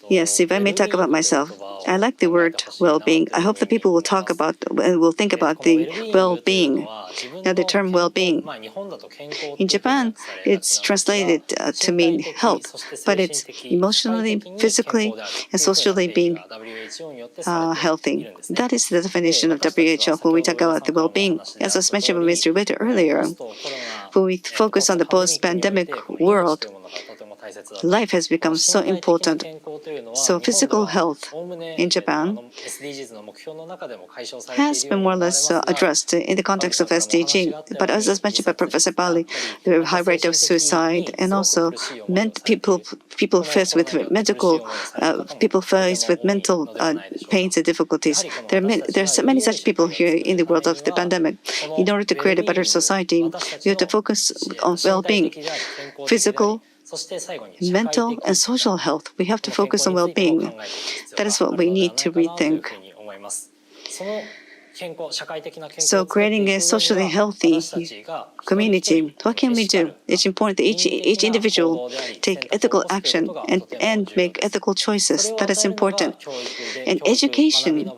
Yes, if I may talk about myself, I like the word well-being. I hope that people will talk about and will think about the well-being. Now, the term well-being. In Japan, it's translated to mean health, but it's emotionally, physically, and socially being healthy. That is the definition of WHO when we talk about the well-being. As was mentioned by Mr. Witte earlier, when we focus on the post-pandemic world, life has become so important. So physical health in Japan has been more or less addressed in the context of SDG. But as was mentioned by Professor Pauli, the high rate of suicide and also people faced with mental pains and difficulties. There are so many such people here in the world of the pandemic. In order to create a better society, we have to focus on well-being, physical, mental and social health. We have to focus on well-being. That is what we need to rethink. So creating a socially healthy community, what can we do? It's important that each individual take ethical action and make ethical choices. That is important. And education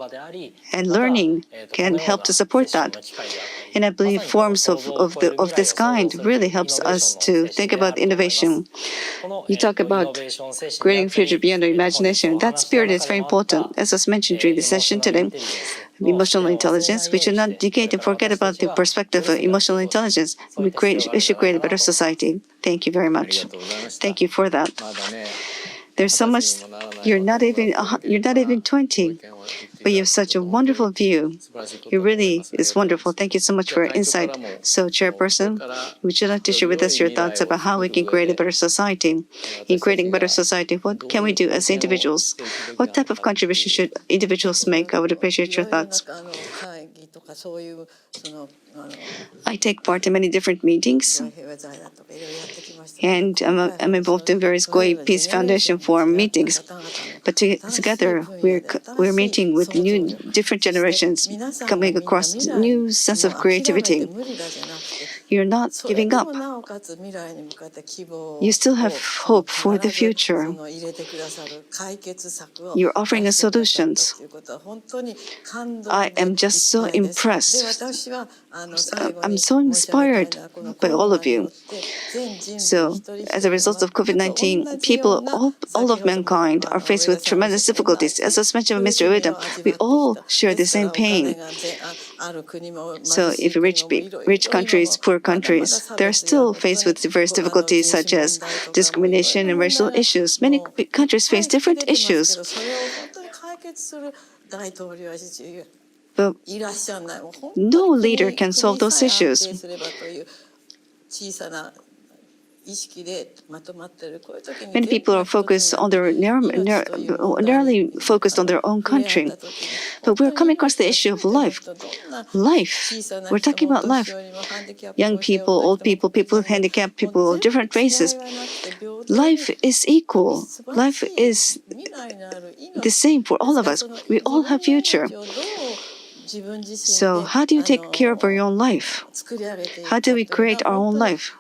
and learning can help to support that. And I believe forms of this kind really helps us to think about innovation. You talk about creating future beyond our imagination. That spirit is very important. As was mentioned during the session today, emotional intelligence, we should not negate and forget about the perspective of emotional intelligence. We should create a better society. Thank you very much. Thank you for that. There's so much. You're not even 20, but you have such a wonderful view. It really is wonderful. Thank you so much for your insight. So, Chairperson, would you like to share with us your thoughts about how we can create a better society? In creating a better society, what can we do as individuals? What type of contribution should individuals make? I would appreciate your thoughts. I take part in many different meetings, and I'm involved in various Goei Peace Foundation Forum meetings. But together, we're meeting with different generations, coming across new sense of creativity. You're not giving up. You still have hope for the future. You're offering us solutions. I am just so impressed. I'm so inspired by all of you. So, as a result of COVID-19, people, all of mankind, are faced with tremendous difficulties. As was mentioned by Mr. Ueda, we all share the same pain. So, if rich countries, poor countries, they're still faced with various difficulties such as discrimination and racial issues. Many countries face different issues. But no leader can solve those issues. Many people are focused on their narrowly focused on their own country. But we're coming across the issue of life. Life. We're talking about life. Young people, old people, people with handicap, people of different races. Life is equal. Life is the same for all of us. We all have future. So how do you take care of your own life? How do we create our own life?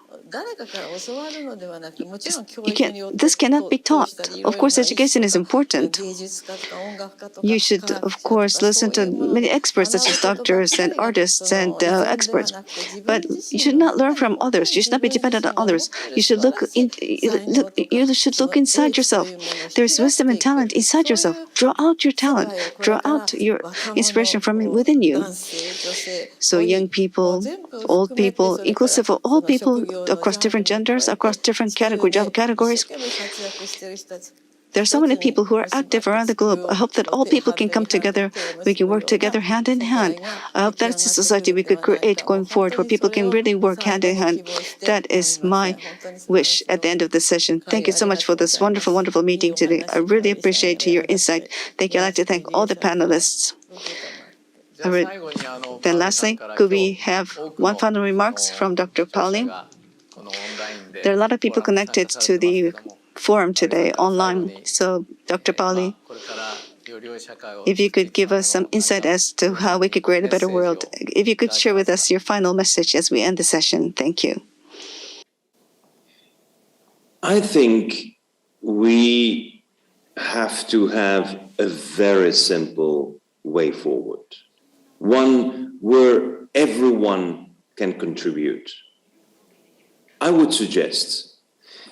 This cannot be taught. Of course, education is important. You should, of course, listen to many experts such as doctors and artists and experts. But you should not learn from others. You should not be dependent on others. You should look inside yourself. There's wisdom and talent inside yourself. Draw out your talent. Draw out your inspiration from within you. So young people, old people, inclusive of all people across different genders, across different job categories. There are so many people who are active around the globe. I hope that all people can come together. We can work together hand in hand. I hope that's a society we could create going forward where people can really work hand in hand. That is my wish at the end of this session. Thank you so much for this wonderful, wonderful meeting today. I really appreciate your insight. Thank you. I'd like to thank all the panelists. Then lastly, could we have one final remarks from Dr. Pauli? There are a lot of people connected to the forum today online. So, Dr. Pauli, if you could give us some insight as to how we could create a better world, if you could share with us your final message as we end the session. Thank you. I think we have to have a very simple way forward. One where everyone can contribute. I would suggest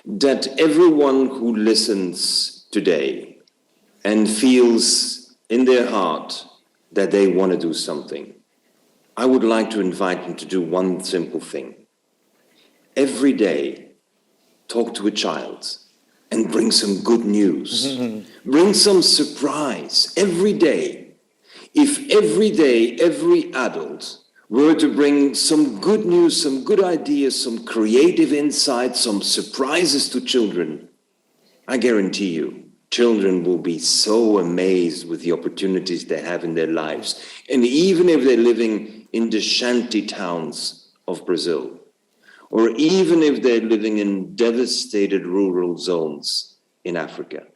that everyone who listens today and feels in their heart that they want to do something, I would like to invite them to do one simple thing. Every day, talk to a child and bring some good news. Bring some surprise every day. If every day, every adult were to bring some good news, some good ideas, some creative insights, some surprises to children, I guarantee you, children will be so amazed with the opportunities they have in their lives. And even if they're living in the shanty towns of Brazil, or even if they're living in devastated rural zones in Africa,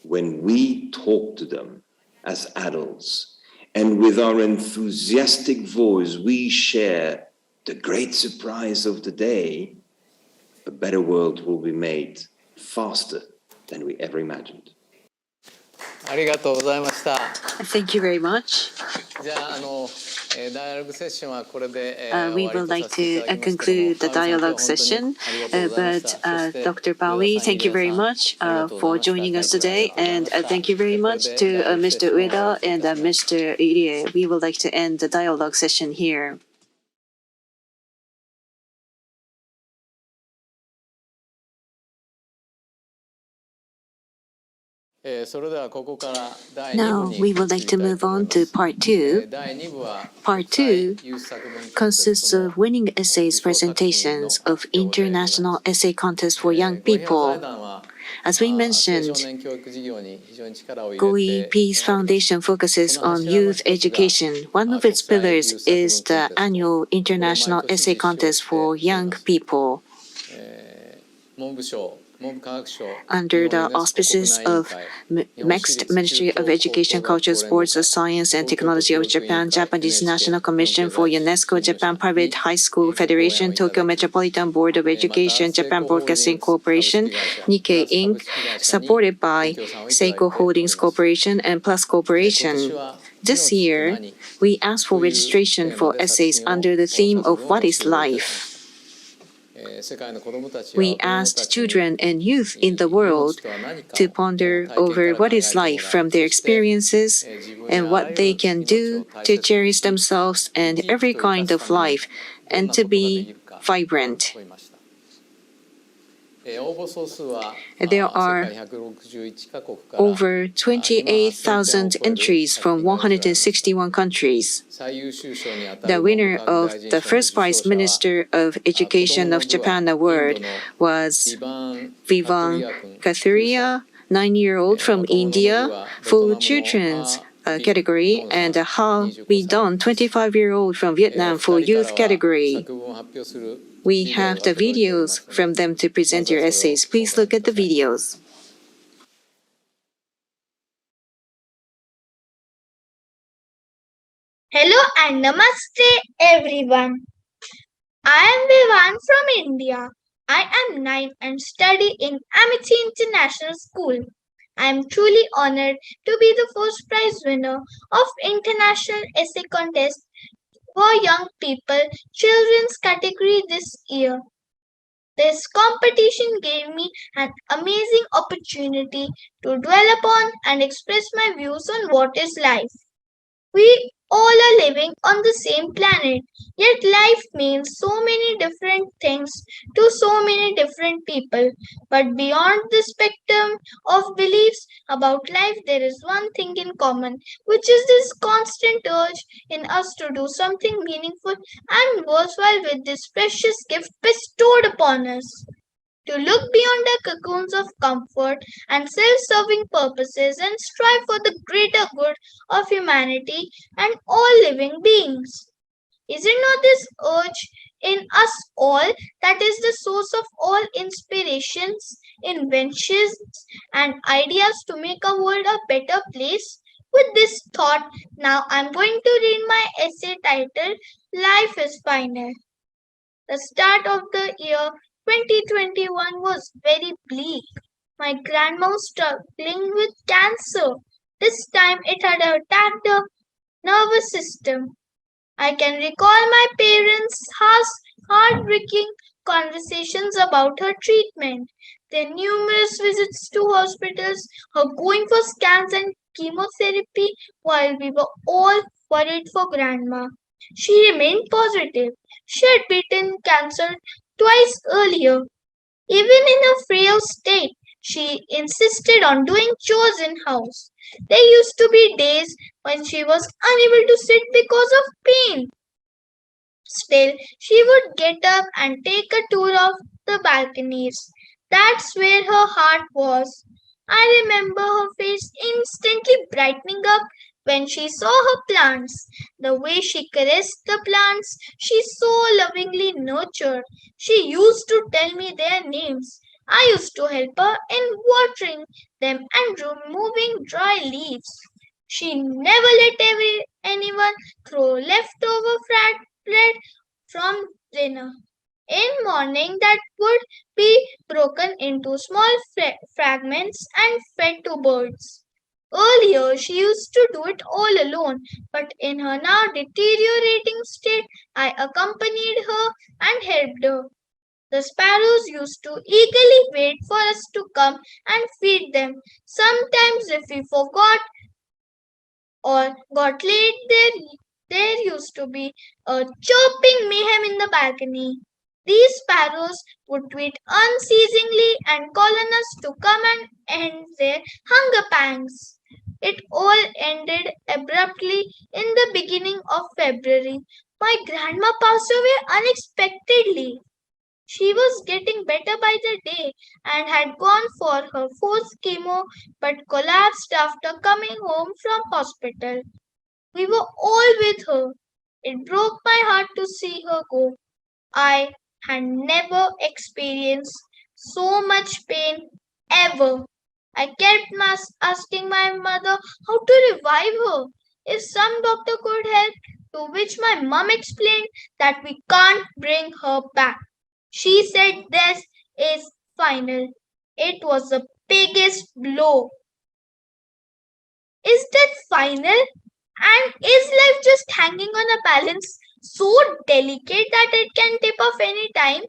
when we talk to them as adults, and with our enthusiastic voice, we share the great surprise of the day, a better world will be made faster than we ever imagined. ありがとうございました。 Thank you very much. じゃあダイアログセッションはこれで We would like to conclude the dialogue session, but Dr. Pauli, thank you very much for joining us today, and thank you very much to Mr. Ueda and Mr. Irie. We would like to end the dialogue session here. Now we would like to move on to part 2. Part 2 consists of winning essays presentations of International Essay Contest for Young People. As we mentioned, Goi Peace Foundation focuses on youth education. One of its pillars is the annual International Essay Contest for Young People. Under the auspices of MEXT, Ministry of Education, Culture, Sports, Science and Technology of Japan, Japanese National Commission for UNESCO, Japan Private High School Federation, Tokyo Metropolitan Board of Education, Japan Broadcasting Corporation, Nikkei Inc., supported by Seiko Holdings Corporation and Plus Corporation. This year, we asked for registration for essays under the theme of What is Life? We asked children and youth in the world to ponder over what is life from their experiences and what they can do to cherish themselves and every kind of life and to be vibrant. There are over 28,000 entries from 161 countries. The winner of the first prize Minister of Education of Japan award was Vivan Kathuria, 9-year-old from India, for children's category, and Ha Vidon, 25-year-old from Vietnam, for youth category. We have the videos from them to present your essays. Please look at the videos. Hello and namaste everyone. I am Vivan from India. I am 9 and study in Amity International School. I am truly honored to be the first prize winner of International Essay Contest for Young People Children's category this year. This competition gave me an amazing opportunity to dwell upon and express my views on what is life. We all are living on the same planet, yet life means so many different things to so many different people. But beyond the spectrum of beliefs about life, there is one thing in common, which is this constant urge in us to do something meaningful and worthwhile with this precious gift bestowed upon us. To look beyond the cocoons of comfort and self serving purposes and strive for the greater good of humanity and all living beings. Is it not this urge in us all that is the source of all inspirations, inventions, and ideas to make our world a better place? With this thought, now I'm going to read my essay titled Life is Final. The start of the year 2021 was very bleak. My grandma was struggling with cancer. This time it had attacked the nervous system. I can recall my parents' heartbreaking conversations about her treatment, their numerous visits to hospitals, her going for scans and chemotherapy while we were all worried for grandma. She remained positive. She had beaten cancer twice earlier. Even in her frail state, she insisted on doing chores in house. There used to be days when she was unable to sit because of pain. Still, she would get up and take a tour of the balconies. That's where her heart was. I remember her face instantly brightening up when she saw her plants. The way she caressed the plants she so lovingly nurtured. She used to tell me their names. I used to help her in watering them and removing dry leaves. She never let anyone throw leftover bread from dinner. In morning that would be broken into small fragments and fed to birds. Earlier she used to do it all alone, but in her now deteriorating state I accompanied her and helped her. The sparrows used to eagerly wait for us to come and feed them. Sometimes if we forgot or got late, there used to be a chirping mayhem in the balcony. These sparrows would tweet unceasingly and call on us to come and end their hunger pangs. It all ended abruptly in the beginning of February. My grandma passed away unexpectedly. She was getting better by the day and had gone for her fourth chemo but collapsed after coming home from hospital. We were all with her. It broke my heart to see her go. I had never experienced so much pain ever. I kept asking my mother how to revive her, if some doctor could help, to which my mum explained that we can't bring her back. She said this is final. It was the biggest blow. Is that final? And is life just hanging on a balance so delicate that it can tip off any time?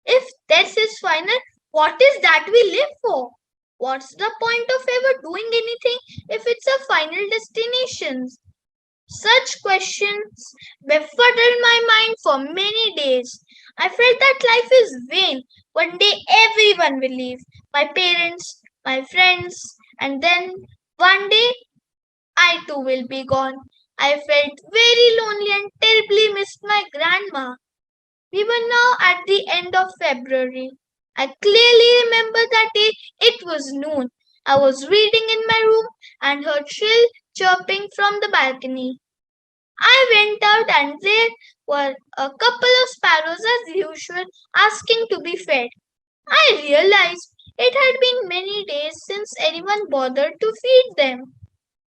If this is final, what is that we live for? What's the point of ever doing anything if it's a final destination? Such questions befuddled my mind for many days. I felt that life is vain. One day everyone will leave. My parents, my friends, and then one day I too will be gone. I felt very lonely and terribly missed my grandma. We were now at the end of February. I clearly remember that day. It was noon. I was reading in my room and heard shrill chirping from the balcony. I went out and there were a couple of sparrows as usual asking to be fed. I realized it had been many days since anyone bothered to feed them.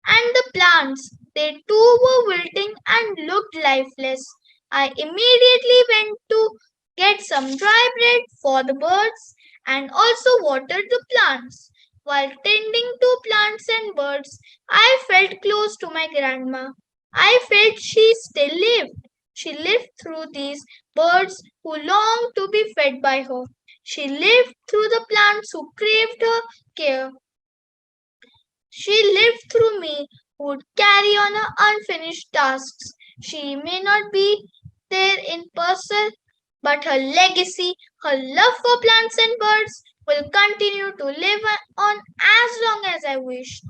And the plants, they too were wilting and looked lifeless. I immediately went to get some dry bread for the birds and also watered the plants. While tending to plants and birds, I felt close to my grandma. I felt she still lived. She lived through these birds who longed to be fed by her. She lived through the plants who craved her care. She lived through me, who would carry on her unfinished tasks. She may not be there in person, but her legacy, her love for plants and birds, will continue to live on as long as I wish.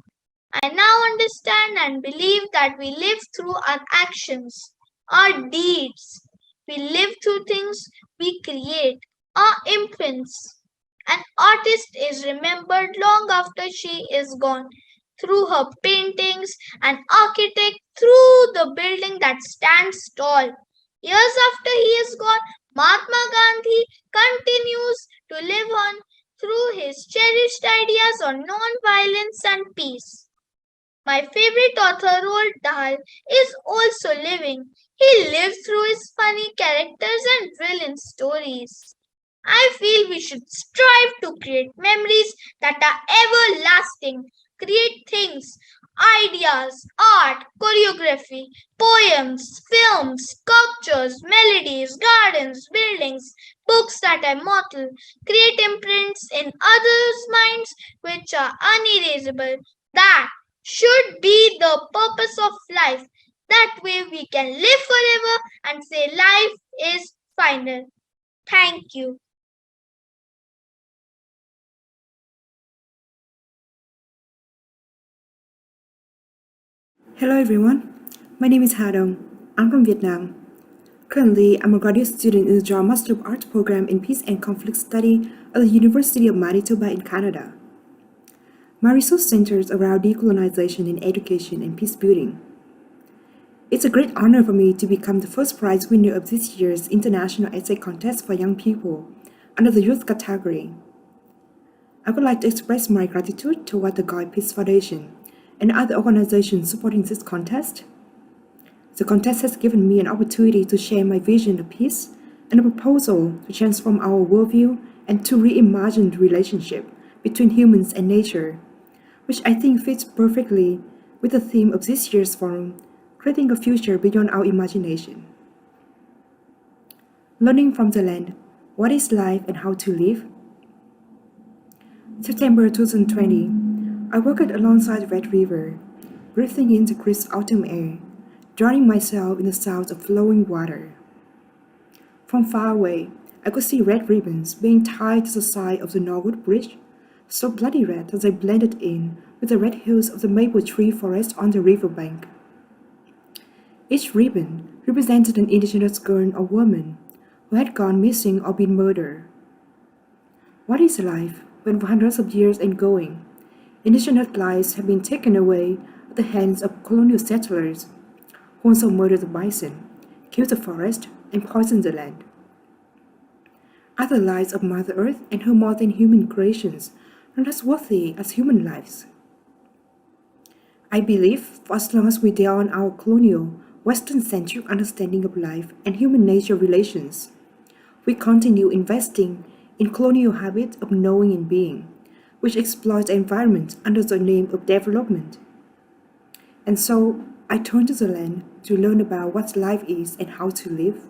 I now understand and believe that we live through our actions, our deeds. We live through things we create, our imprints. An artist is remembered long after she is gone, through her paintings, an architect through the building that stands tall. Years after he is gone, Mahatma Gandhi continues to live on through his cherished ideas on non-violence and peace. My favorite author, Roald Dahl, is also living. He lives through his funny characters and brilliant stories. I feel we should strive to create memories that are everlasting. Create things, ideas, art, choreography, poems, films, sculptures, melodies, gardens, buildings, books that are immortal. Create imprints in others' minds which are unerasable. That should be the purpose of life. That way we can live forever and say life is final. Thank you. Hello everyone, my name is Ha Dong. I'm from Vietnam. Currently, I'm a graduate student in the Draw Master of Arts program in Peace and Conflict Study at the University of Manitoba in Canada. My research centers around decolonization in education and peace building. It's a great honor for me to become the first prize winner of this year's International Essay Contest for Young People under the Youth category. I would like to express my gratitude toward the Goy Peace Foundation and other organizations supporting this contest. The contest has given me an opportunity to share my vision of peace and a proposal to transform our worldview and to reimagine the relationship between humans and nature, which I think fits perfectly with the theme of this year's forum, creating a future beyond our imagination. Learning from the land, what is life and how to live? September 2020, I walked alongside the Red River, breathing in the crisp autumn air, drowning myself in the sounds of flowing water. From far away, I could see red ribbons being tied to the side of the Norwood Bridge, so bloody red that they blended in with the red hills of the maple tree forest on the riverbank. Each ribbon represented an indigenous girl or woman who had gone missing or been murdered. What is life when for hundreds of years and going, indigenous lives have been taken away at the hands of colonial settlers who also murdered the bison, killed the forest, and poisoned the land? Are the lives of Mother Earth and her more than human creations not as worthy as human lives? I believe for as long as we dwell on our colonial, Western-centric understanding of life and human-nature relations, we continue investing in colonial habits of knowing and being, which exploits the environment under the name of development. And so, I turn to the land to learn about what life is and how to live.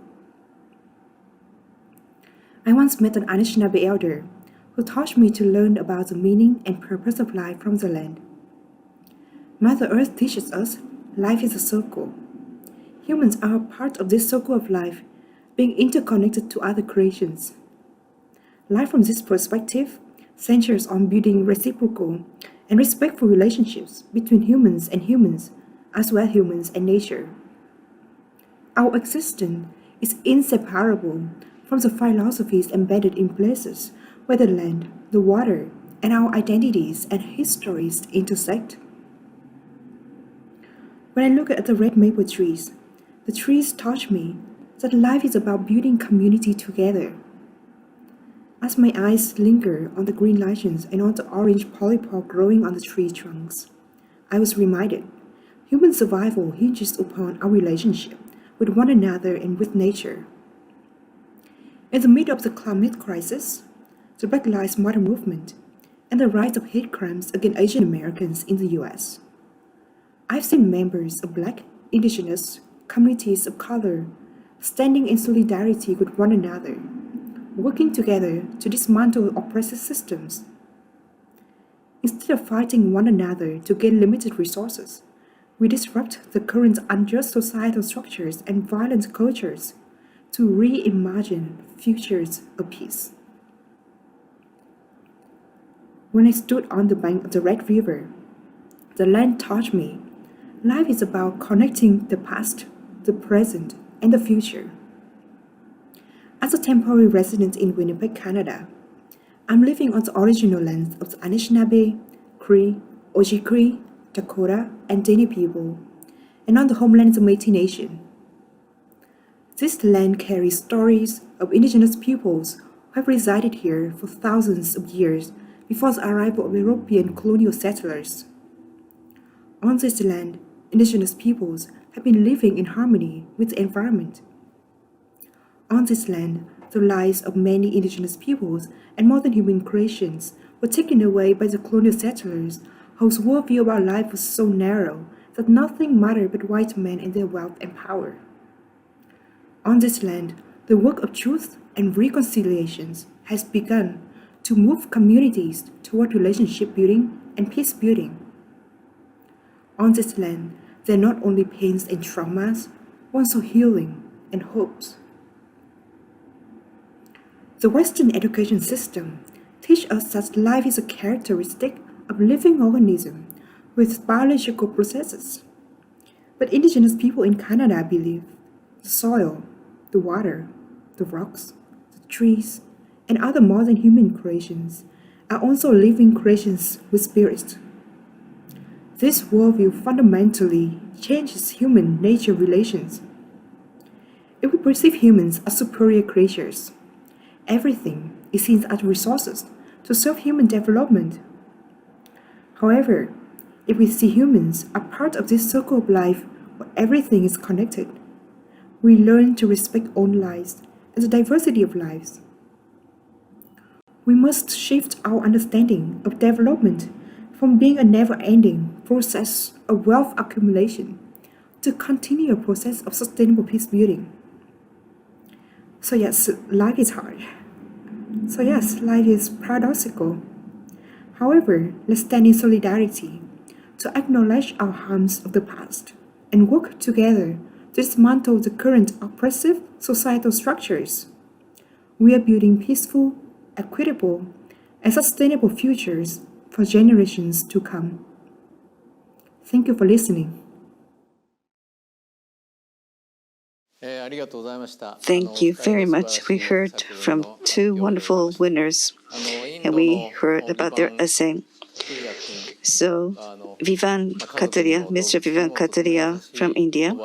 I once met an Anishinaabe elder who taught me to learn about the meaning and purpose of life from the land. Mother Earth teaches us life is a circle, Humans are a part of this circle of life, being interconnected to other creations. Life from this perspective centers on building reciprocal and respectful relationships between humans and humans, as well as humans and nature. Our existence is inseparable from the philosophies embedded in places where the land, the water, and our identities and histories intersect. When I look at the red maple trees, the trees taught me that life is about building community together. As my eyes linger on the green lichens and on the orange polypod growing on the tree trunks, I was reminded human survival hinges upon our relationship with one another and with nature. In the middle of the climate crisis, the Black Lives Matter movement, and the rise of hate crimes against Asian Americans in the US, I've seen members of Black, Indigenous, communities of color standing in solidarity with one another, working together to dismantle oppressive systems. Instead of fighting one another to gain limited resources, we disrupt the current unjust societal structures and violent cultures to reimagine futures of peace. When I stood on the bank of the Red River, the land taught me life is about connecting the past, the present, and the future. As a temporary resident in Winnipeg, Canada, I'm living on the original lands of the Anishinaabe, Cree, Ojibwe, Dakota, and Dene people, and on the homelands of Métis Nation. This land carries stories of Indigenous peoples who have resided here for thousands of years before the arrival of European colonial settlers. On this land, Indigenous peoples have been living in harmony with the environment. On this land, the lives of many Indigenous peoples and modern human creations were taken away by the colonial settlers whose worldview about life was so narrow that nothing mattered but white men and their wealth and power. On this land, the work of truth and reconciliations has begun to move communities toward relationship building and peace building. On this land, there are not only pains and traumas, but also healing and hopes. The Western education system teaches us that life is a characteristic of living organisms with biological processes. But Indigenous people in Canada believe the soil, the water, the rocks, the trees, and other modern human creations are also living creations with spirits. This worldview fundamentally changes human-nature relations. If we perceive humans as superior creatures, everything is seen as resources to serve human development. However, if we see humans as part of this circle of life where everything is connected, we learn to respect all lives and the diversity of lives. We must shift our understanding of development from being a never-ending process of wealth accumulation to continue a process of sustainable peace building. So yes, life is hard. So yes, life is paradoxical. However, let's stand in solidarity to acknowledge our harms of the past and work together to dismantle the current oppressive societal structures. We are building peaceful, equitable, and sustainable futures for generations to come. Thank you for listening. Thank you very much. We heard from two wonderful winners, and we heard about their essay. So, Mr. Vivan Kataria from India,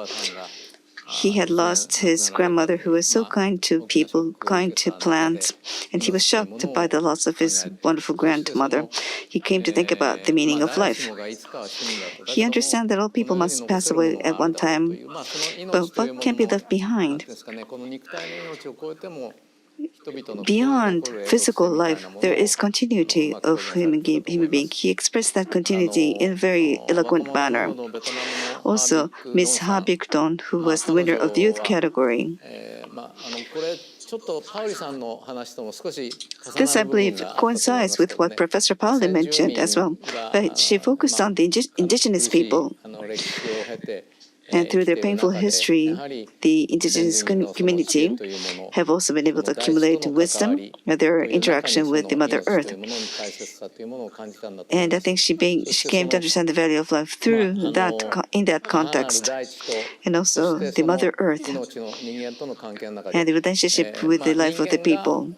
he had lost his grandmother who was so kind to people, kind to plants, and he was shocked by the loss of his wonderful grandmother. He came to think about the meaning of life. He understands that all people must pass away at one time, but what can be left behind? Beyond physical life, there is continuity of human being. He expressed that continuity in a very eloquent manner. Also, Ms. Ha Bikdon, who was the winner of the youth category. This, I believe, coincides with what Professor Pauli mentioned as well. But she focused on the indigenous people. And through their painful history, the indigenous community have also been able to accumulate wisdom and their interaction with the Mother Earth. And I think she came to understand the value of life through that, in that context. And also the Mother Earth and the relationship with the life of the people.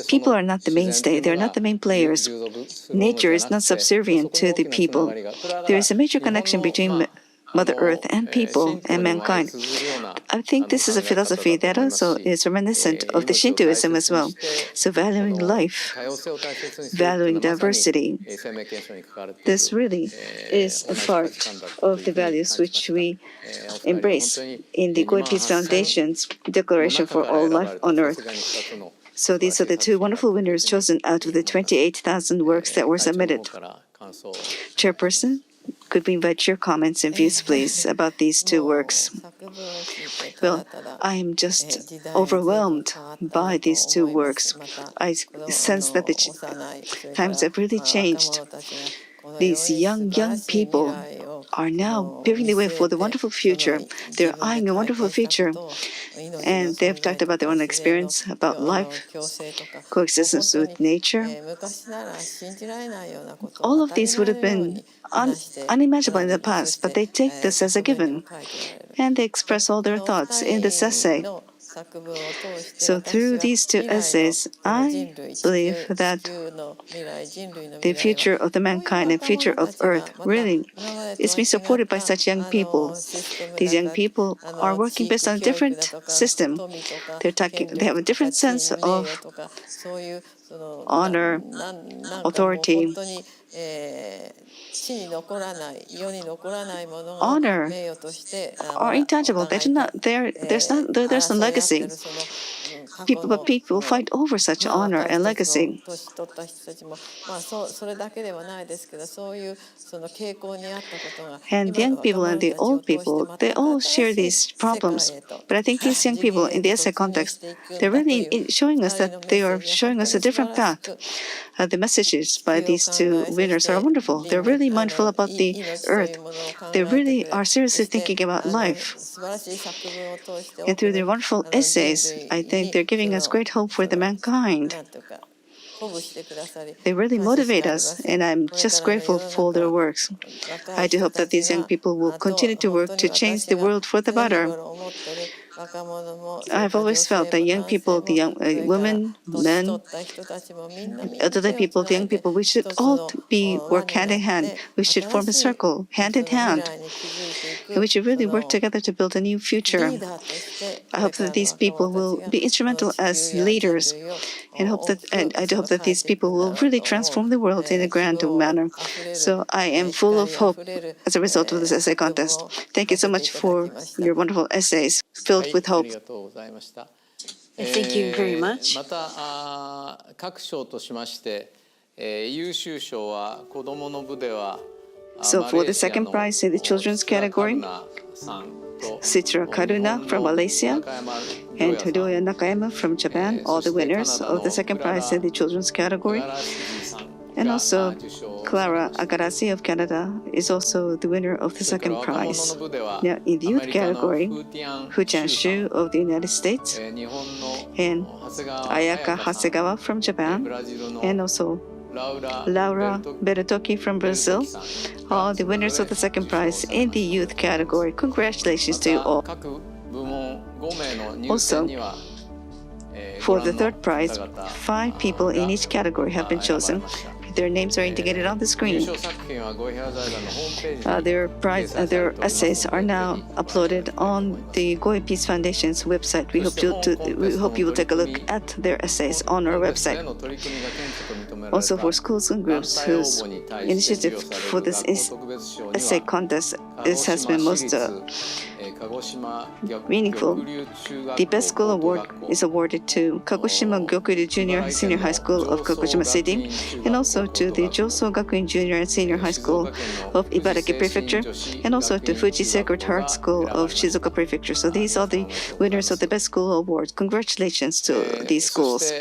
People are not the mainstay, they are not the main players. Nature is not subservient to the people. There is a major connection between Mother Earth and people and mankind. I think this is a philosophy that also is reminiscent of the Shintoism as well. So valuing life, valuing diversity, this really is a part of the values which we embrace in the Goi Peace Foundation's Declaration for All Life on Earth. So these are the two wonderful winners chosen out of the 28,000 works that were submitted. Chairperson, could we invite your comments and views, please, about these two works? Well, I am just overwhelmed by these two works. I sense that the times have really changed. These young people are now paving the way for the wonderful future. They're eyeing a wonderful future. And they've talked about their own experience, about life, coexistence with nature. All of these would have been unimaginable in the past, but they take this as a given. And they express all their thoughts in this essay. So through these two essays, I believe that the future of the mankind and future of Earth really is being supported by such young people. These young people are working based on a different system. They have a different sense of honor, authority. Honor are intangible. There's no legacy. People fight over such honor and legacy. And the young people and the old people, they all share these problems. But I think these young people, in the essay context, they're really showing us that they are showing us a different path. The messages by these two winners are wonderful. They're really mindful about the earth. They really are seriously thinking about life. And through their wonderful essays, I think they're giving us great hope for the mankind. They really motivate us, and I'm just grateful for their works. I do hope that these young people will continue to work to change the world for the better. I've always felt that young people, the young women, men, elderly people, the young people, we should all work hand in hand. We should form a circle, hand in hand. And we should really work together to build a new future. I hope that these people will be instrumental as leaders, and I do hope that these people will really transform the world in a grand manner. So I am full of hope as a result of this essay contest. Thank you so much for your wonderful essays filled with hope. Thank you very much. また各賞としまして優秀賞は子どもの部では So for the second prize in the children's category, Citra Karuna from Malaysia and Hiroya Nakayama from Japan, all the winners of the second prize in the children's category. And also, Clara Agarasi of Canada is also the winner of the second prize. Now, in the youth category, Hu Jianshu of the United States and Ayaka Hasegawa from Japan, and also Laura Bertocchi from Brazil are the winners of the second prize in the youth category. Congratulations to you all. Also, for the third prize, 5 people in each category have been chosen. Their names are indicated on the screen. Their essays are now uploaded on the Goi Peace Foundation's website. We hope you will take a look at their essays on our website. Also, for schools and groups whose initiative for this essay contest has been most meaningful, the Best School Award is awarded to Kagoshima Gyokuryu Junior Senior High School of Kagoshima City, and also to the Joso Gakuin Junior and Senior High School of Ibaraki Prefecture, and also to Fuji Sacred Heart School of Shizuoka Prefecture. So these are the winners of the Best School Award. Congratulations to these schools.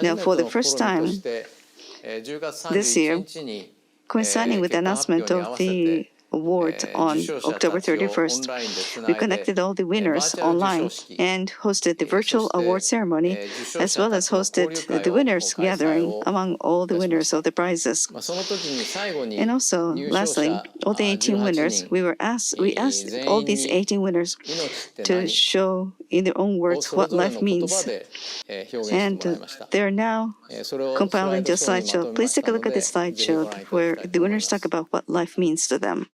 Now, for the first time this year, coinciding with the announcement of the award on October 31st, we connected all the winners online and hosted the virtual award ceremony, as well as hosted the winners gathering among all the winners of the prizes. And also, lastly, all the 18 winners, we asked all these 18 winners to show in their own words what life means. And they're now compiled into a slideshow. Please take a look at this slideshow where the winners talk about what life means to them.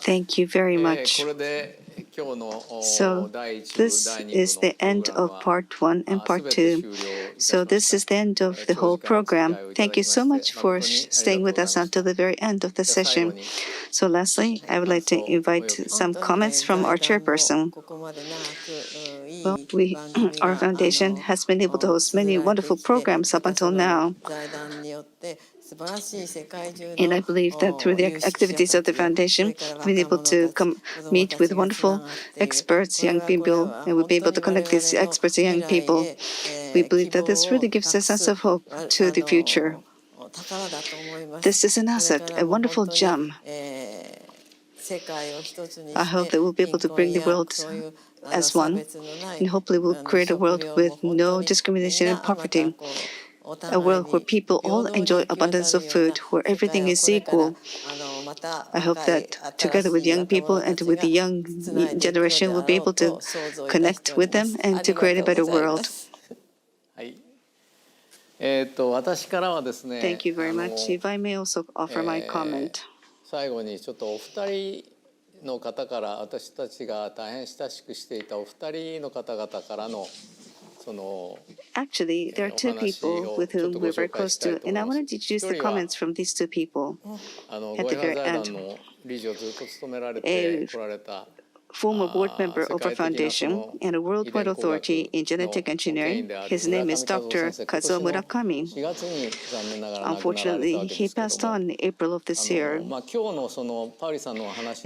Thank you very much. So this is the end of part 1 and part 2. So this is the end of the whole program. Thank you so much for staying with us until the very end of the session. So lastly, I would like to invite some comments from our chairperson. Well, our foundation has been able to host many wonderful programs up until now. And I believe that through the activities of the foundation, we've been able to meet with wonderful experts, young people, and we'll be able to connect these experts and young people. We believe that this really gives a sense of hope to the future. This is an asset, a wonderful gem. I hope that we'll be able to bring the world as one, and hopefully we'll create a world with no discrimination and poverty. A world where people all enjoy abundance of food, where everything is equal. I hope that together with young people and with the young generation, we'll be able to connect with them and to create a better world. Thank you very much. If I may also offer my comment. 最後にちょっとお二人の方から、私たちが大変親しくしていたお二人の方々からの Actually, there are two people with whom we're very close to, and I wanted to introduce the comments from these two people at the very end. A former board member of our foundation and a worldwide authority in genetic engineering. His name is Dr. Kazuo Murakami. Unfortunately, he passed on in April of this year. Now,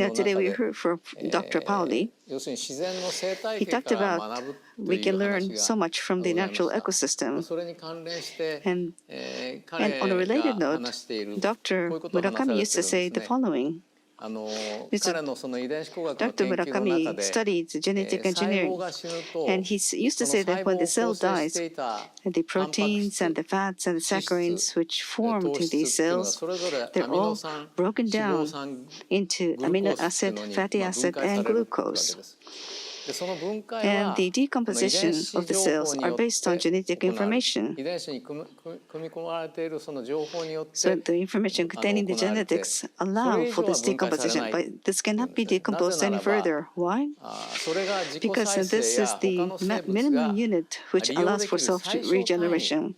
today we heard from Dr. Pauli. He talked about we can learn so much from the natural ecosystem. And on a related note, Dr. Murakami used to say the following. Dr. Murakami studied genetic engineering, and he used to say that when the cell dies, the proteins and the fats and the saccharines which formed these cells, they're all broken down into amino acid, fatty acid, and glucose. And the decomposition of the cells are based on genetic information. So the information containing the genetics allow for this decomposition, but this cannot be decomposed any further. Why? Because this is the minimum unit which allows for self-regeneration.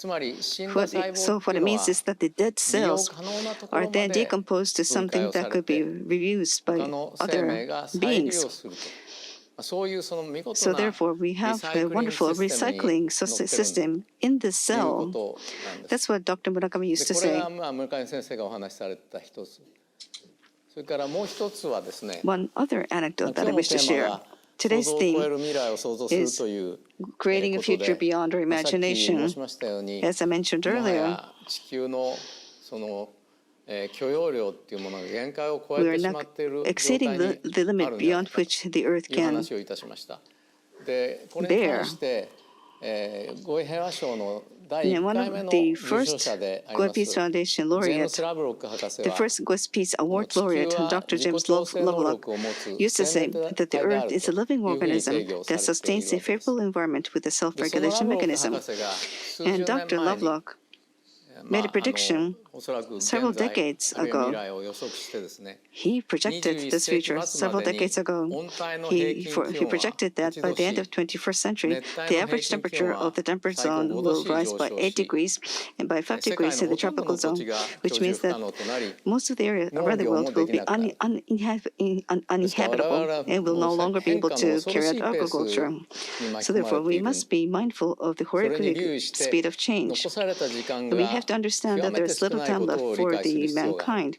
つまり死んだ細胞 So って what いう it のは means is that the dead 利用 cells 可能なとこ are ろま then で decomposed to 分解 something をさ that れ could be て reused 他 by の生命 other が再利 beings. 用するとそういうその見事 So な therefore, we リ have サイ a クリング wonderful システムに recycling 乗ってるんだ system in the というこ cell. となんです。 That's what Dr. Murakami で used to これ say. が村上先生がお話しされた一つ。それからもう一つはですね、 One other 今 anecdote 日 that I の wish テ to ーマ share. が想 Today's 像を超え theme る未来を想像するという creating a こと future で、 beyond our さっき申 imagination. しましたように、 As I mentioned もは earlier, や地球のその許容量っていうものが限界を超 we え are てし not まっている状態 exceeding に the ある limit んじゃない beyond かと which the earth いう can 話をいたしました。で、これに関して、ゴイ平和賞の第1 one 回目 of の the 受賞 first 者であり Goa ます Peace Foundation ジェーム laureate, ス・ラブロック博士 the は first Goa Peace Award 地球 laureate, は Dr. 自己 James 調整能 Lovelock, 力を持つ used to 生 say 命体 that the であ earth る is a と living いうふうに organism 定義をさ that れてい sustains る a わけです。 favorable environment with a でそのラ self-regulation ブロック mechanism. 博士が数 And 十 Dr. 年前に Lovelock made a prediction おそらく現 several 在 decades あるいは未 ago. 来を予測してですね、 He projected 21 this 世紀 future 末ま several でに decades ago. 温帯の平 He 均気温は projected that 1 by 度 the end し of 21st century, 熱帯 the の average 平均気温 temperature は of the temperate 最高 zone 5度 will し rise 上 by 昇 8 し degrees and by 5世界 degrees の in ほ the とんどの tropical 土 zone, 地が which 居住 means 不可 that 能となり most of the area 農 around the 業 world も will でき be なくなる。ですから我 uninhabitable 々は and will も no う longer be 変 able 化の to 恐ろ carry し out いペース agriculture. に巻 So き込まれ therefore, てい we る。 must be mindful of the それに horrific 留意して speed of change. 残された時間 We が have to understand 極 that め there て is 少 little ない time こと left を理 for 解する the 必要がある。 mankind.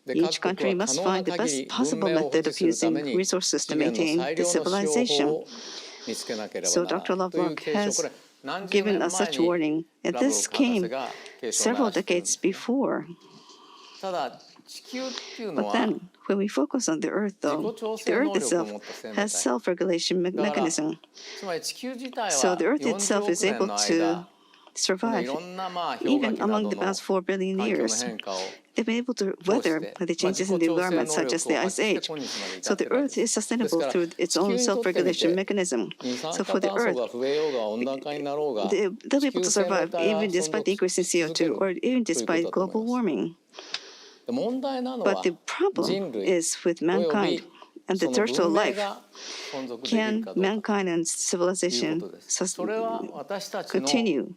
で Each 各国 country は可 must 能な find the 限 best り possible 文明を保 method 持 of するため using に resources 資 to 源の maintain 最 the 良の使用法 civilization. を見つけなければ So ならない Dr. という Lovelock 警鐘、 has これ何十 given 年 us 前 such に warning, ラ and ブロッ this ク博士 came が警鐘を鳴 several らしているん decades ですね。 before. ただ地球っていうの But は then, when we focus on the Earth, 自 though, 己調 the 整 Earth 能力を itself 持った生命 has 体 self-regulation だから mechanism. つまり地球自体 So は the Earth 40 itself 億 is 年 able の to 間このい survive ろんな氷河 even 期な among ど the の past 4 billion 環境の years. 変化を They've been able to 通し weather て the 自 changes 己 in the 調整 environment, 能 such 力 as を the 発 Ice 揮して Age. 今日まで至 So って the るわけ Earth で is す。です sustainable から through 地 its 球 own にとってみ self-regulation て mechanism. 二酸 So 化 for the 炭素 Earth, が増えようが温暖化になろうが they'll be 地 able 球 to 生命 survive 体は even 存 despite 続 the increase in し続け CO2 る or even ということ despite だと思い global ます。 warming. で問題なの But は the problem 人類 is with およ mankind び and the その terrestrial 文明 life. が存続できる Can かどうか mankind and というこ civilization とです。それは私たちの continue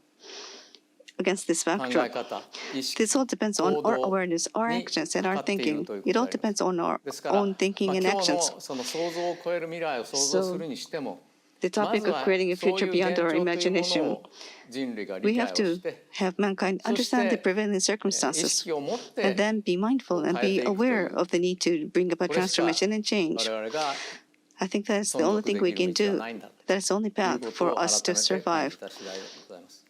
against this 考え backdrop? 方、意識、 This all depends on 行 our 動 awareness, our に actions, か and か our っている thinking. というこ It と all であります。 depends on our ですから、 own thinking 今 and 日 actions. のその想像を超える未来を想像するにしても、 The ま topic ず of は creating a そうい future う beyond 現状 our というもの imagination, を人類が we 理 have 解を to して、 have mankind そし understand the て prevailing 意 circumstances 識を持っ and て then be mindful and 変え be ていくとい aware う、 of the need to bring about これしか transformation and 我 change. 々が I think that's the 存 only 続 thing で we きる can 道は do. ないんだ That's the only という path こと for を改 us to めて感 survive. じた次第でございます。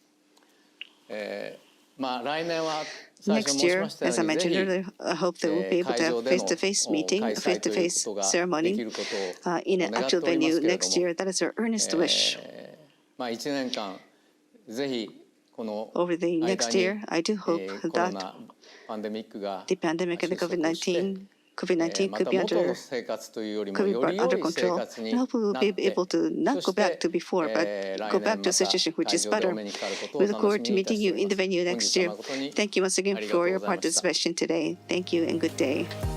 まあ来年は最初 Next 申し year, ましたよ as う I にぜ mentioned ひ earlier, I hope that we'll be able 会 to 場 have での face-to-face 開 meeting, 催という face-to-face ことがで ceremony きることを in an 願って actual おりま venue すけれ next ども、 year. That is our earnest wish. まあ1年間ぜひこの Over the 間 next に year, I do hope コロ that ナパンデミックが the pandemic and the 収束して COVID-19ま could た be 元の under 生活というよりも could be より brought 良 under い生 control. 活に And hopefully we'll な be って able to そ not し go back て to before, but 来 go 年 back ま to a た situation which 会 is 場でお better. 目にかかることを We look 楽 forward し to みにいた meeting し you てお in り the ます。 venue 本 next 日は year. 誠に Thank you once あ again りがとう for ご your ざいました。 participation today. Thank you and good day.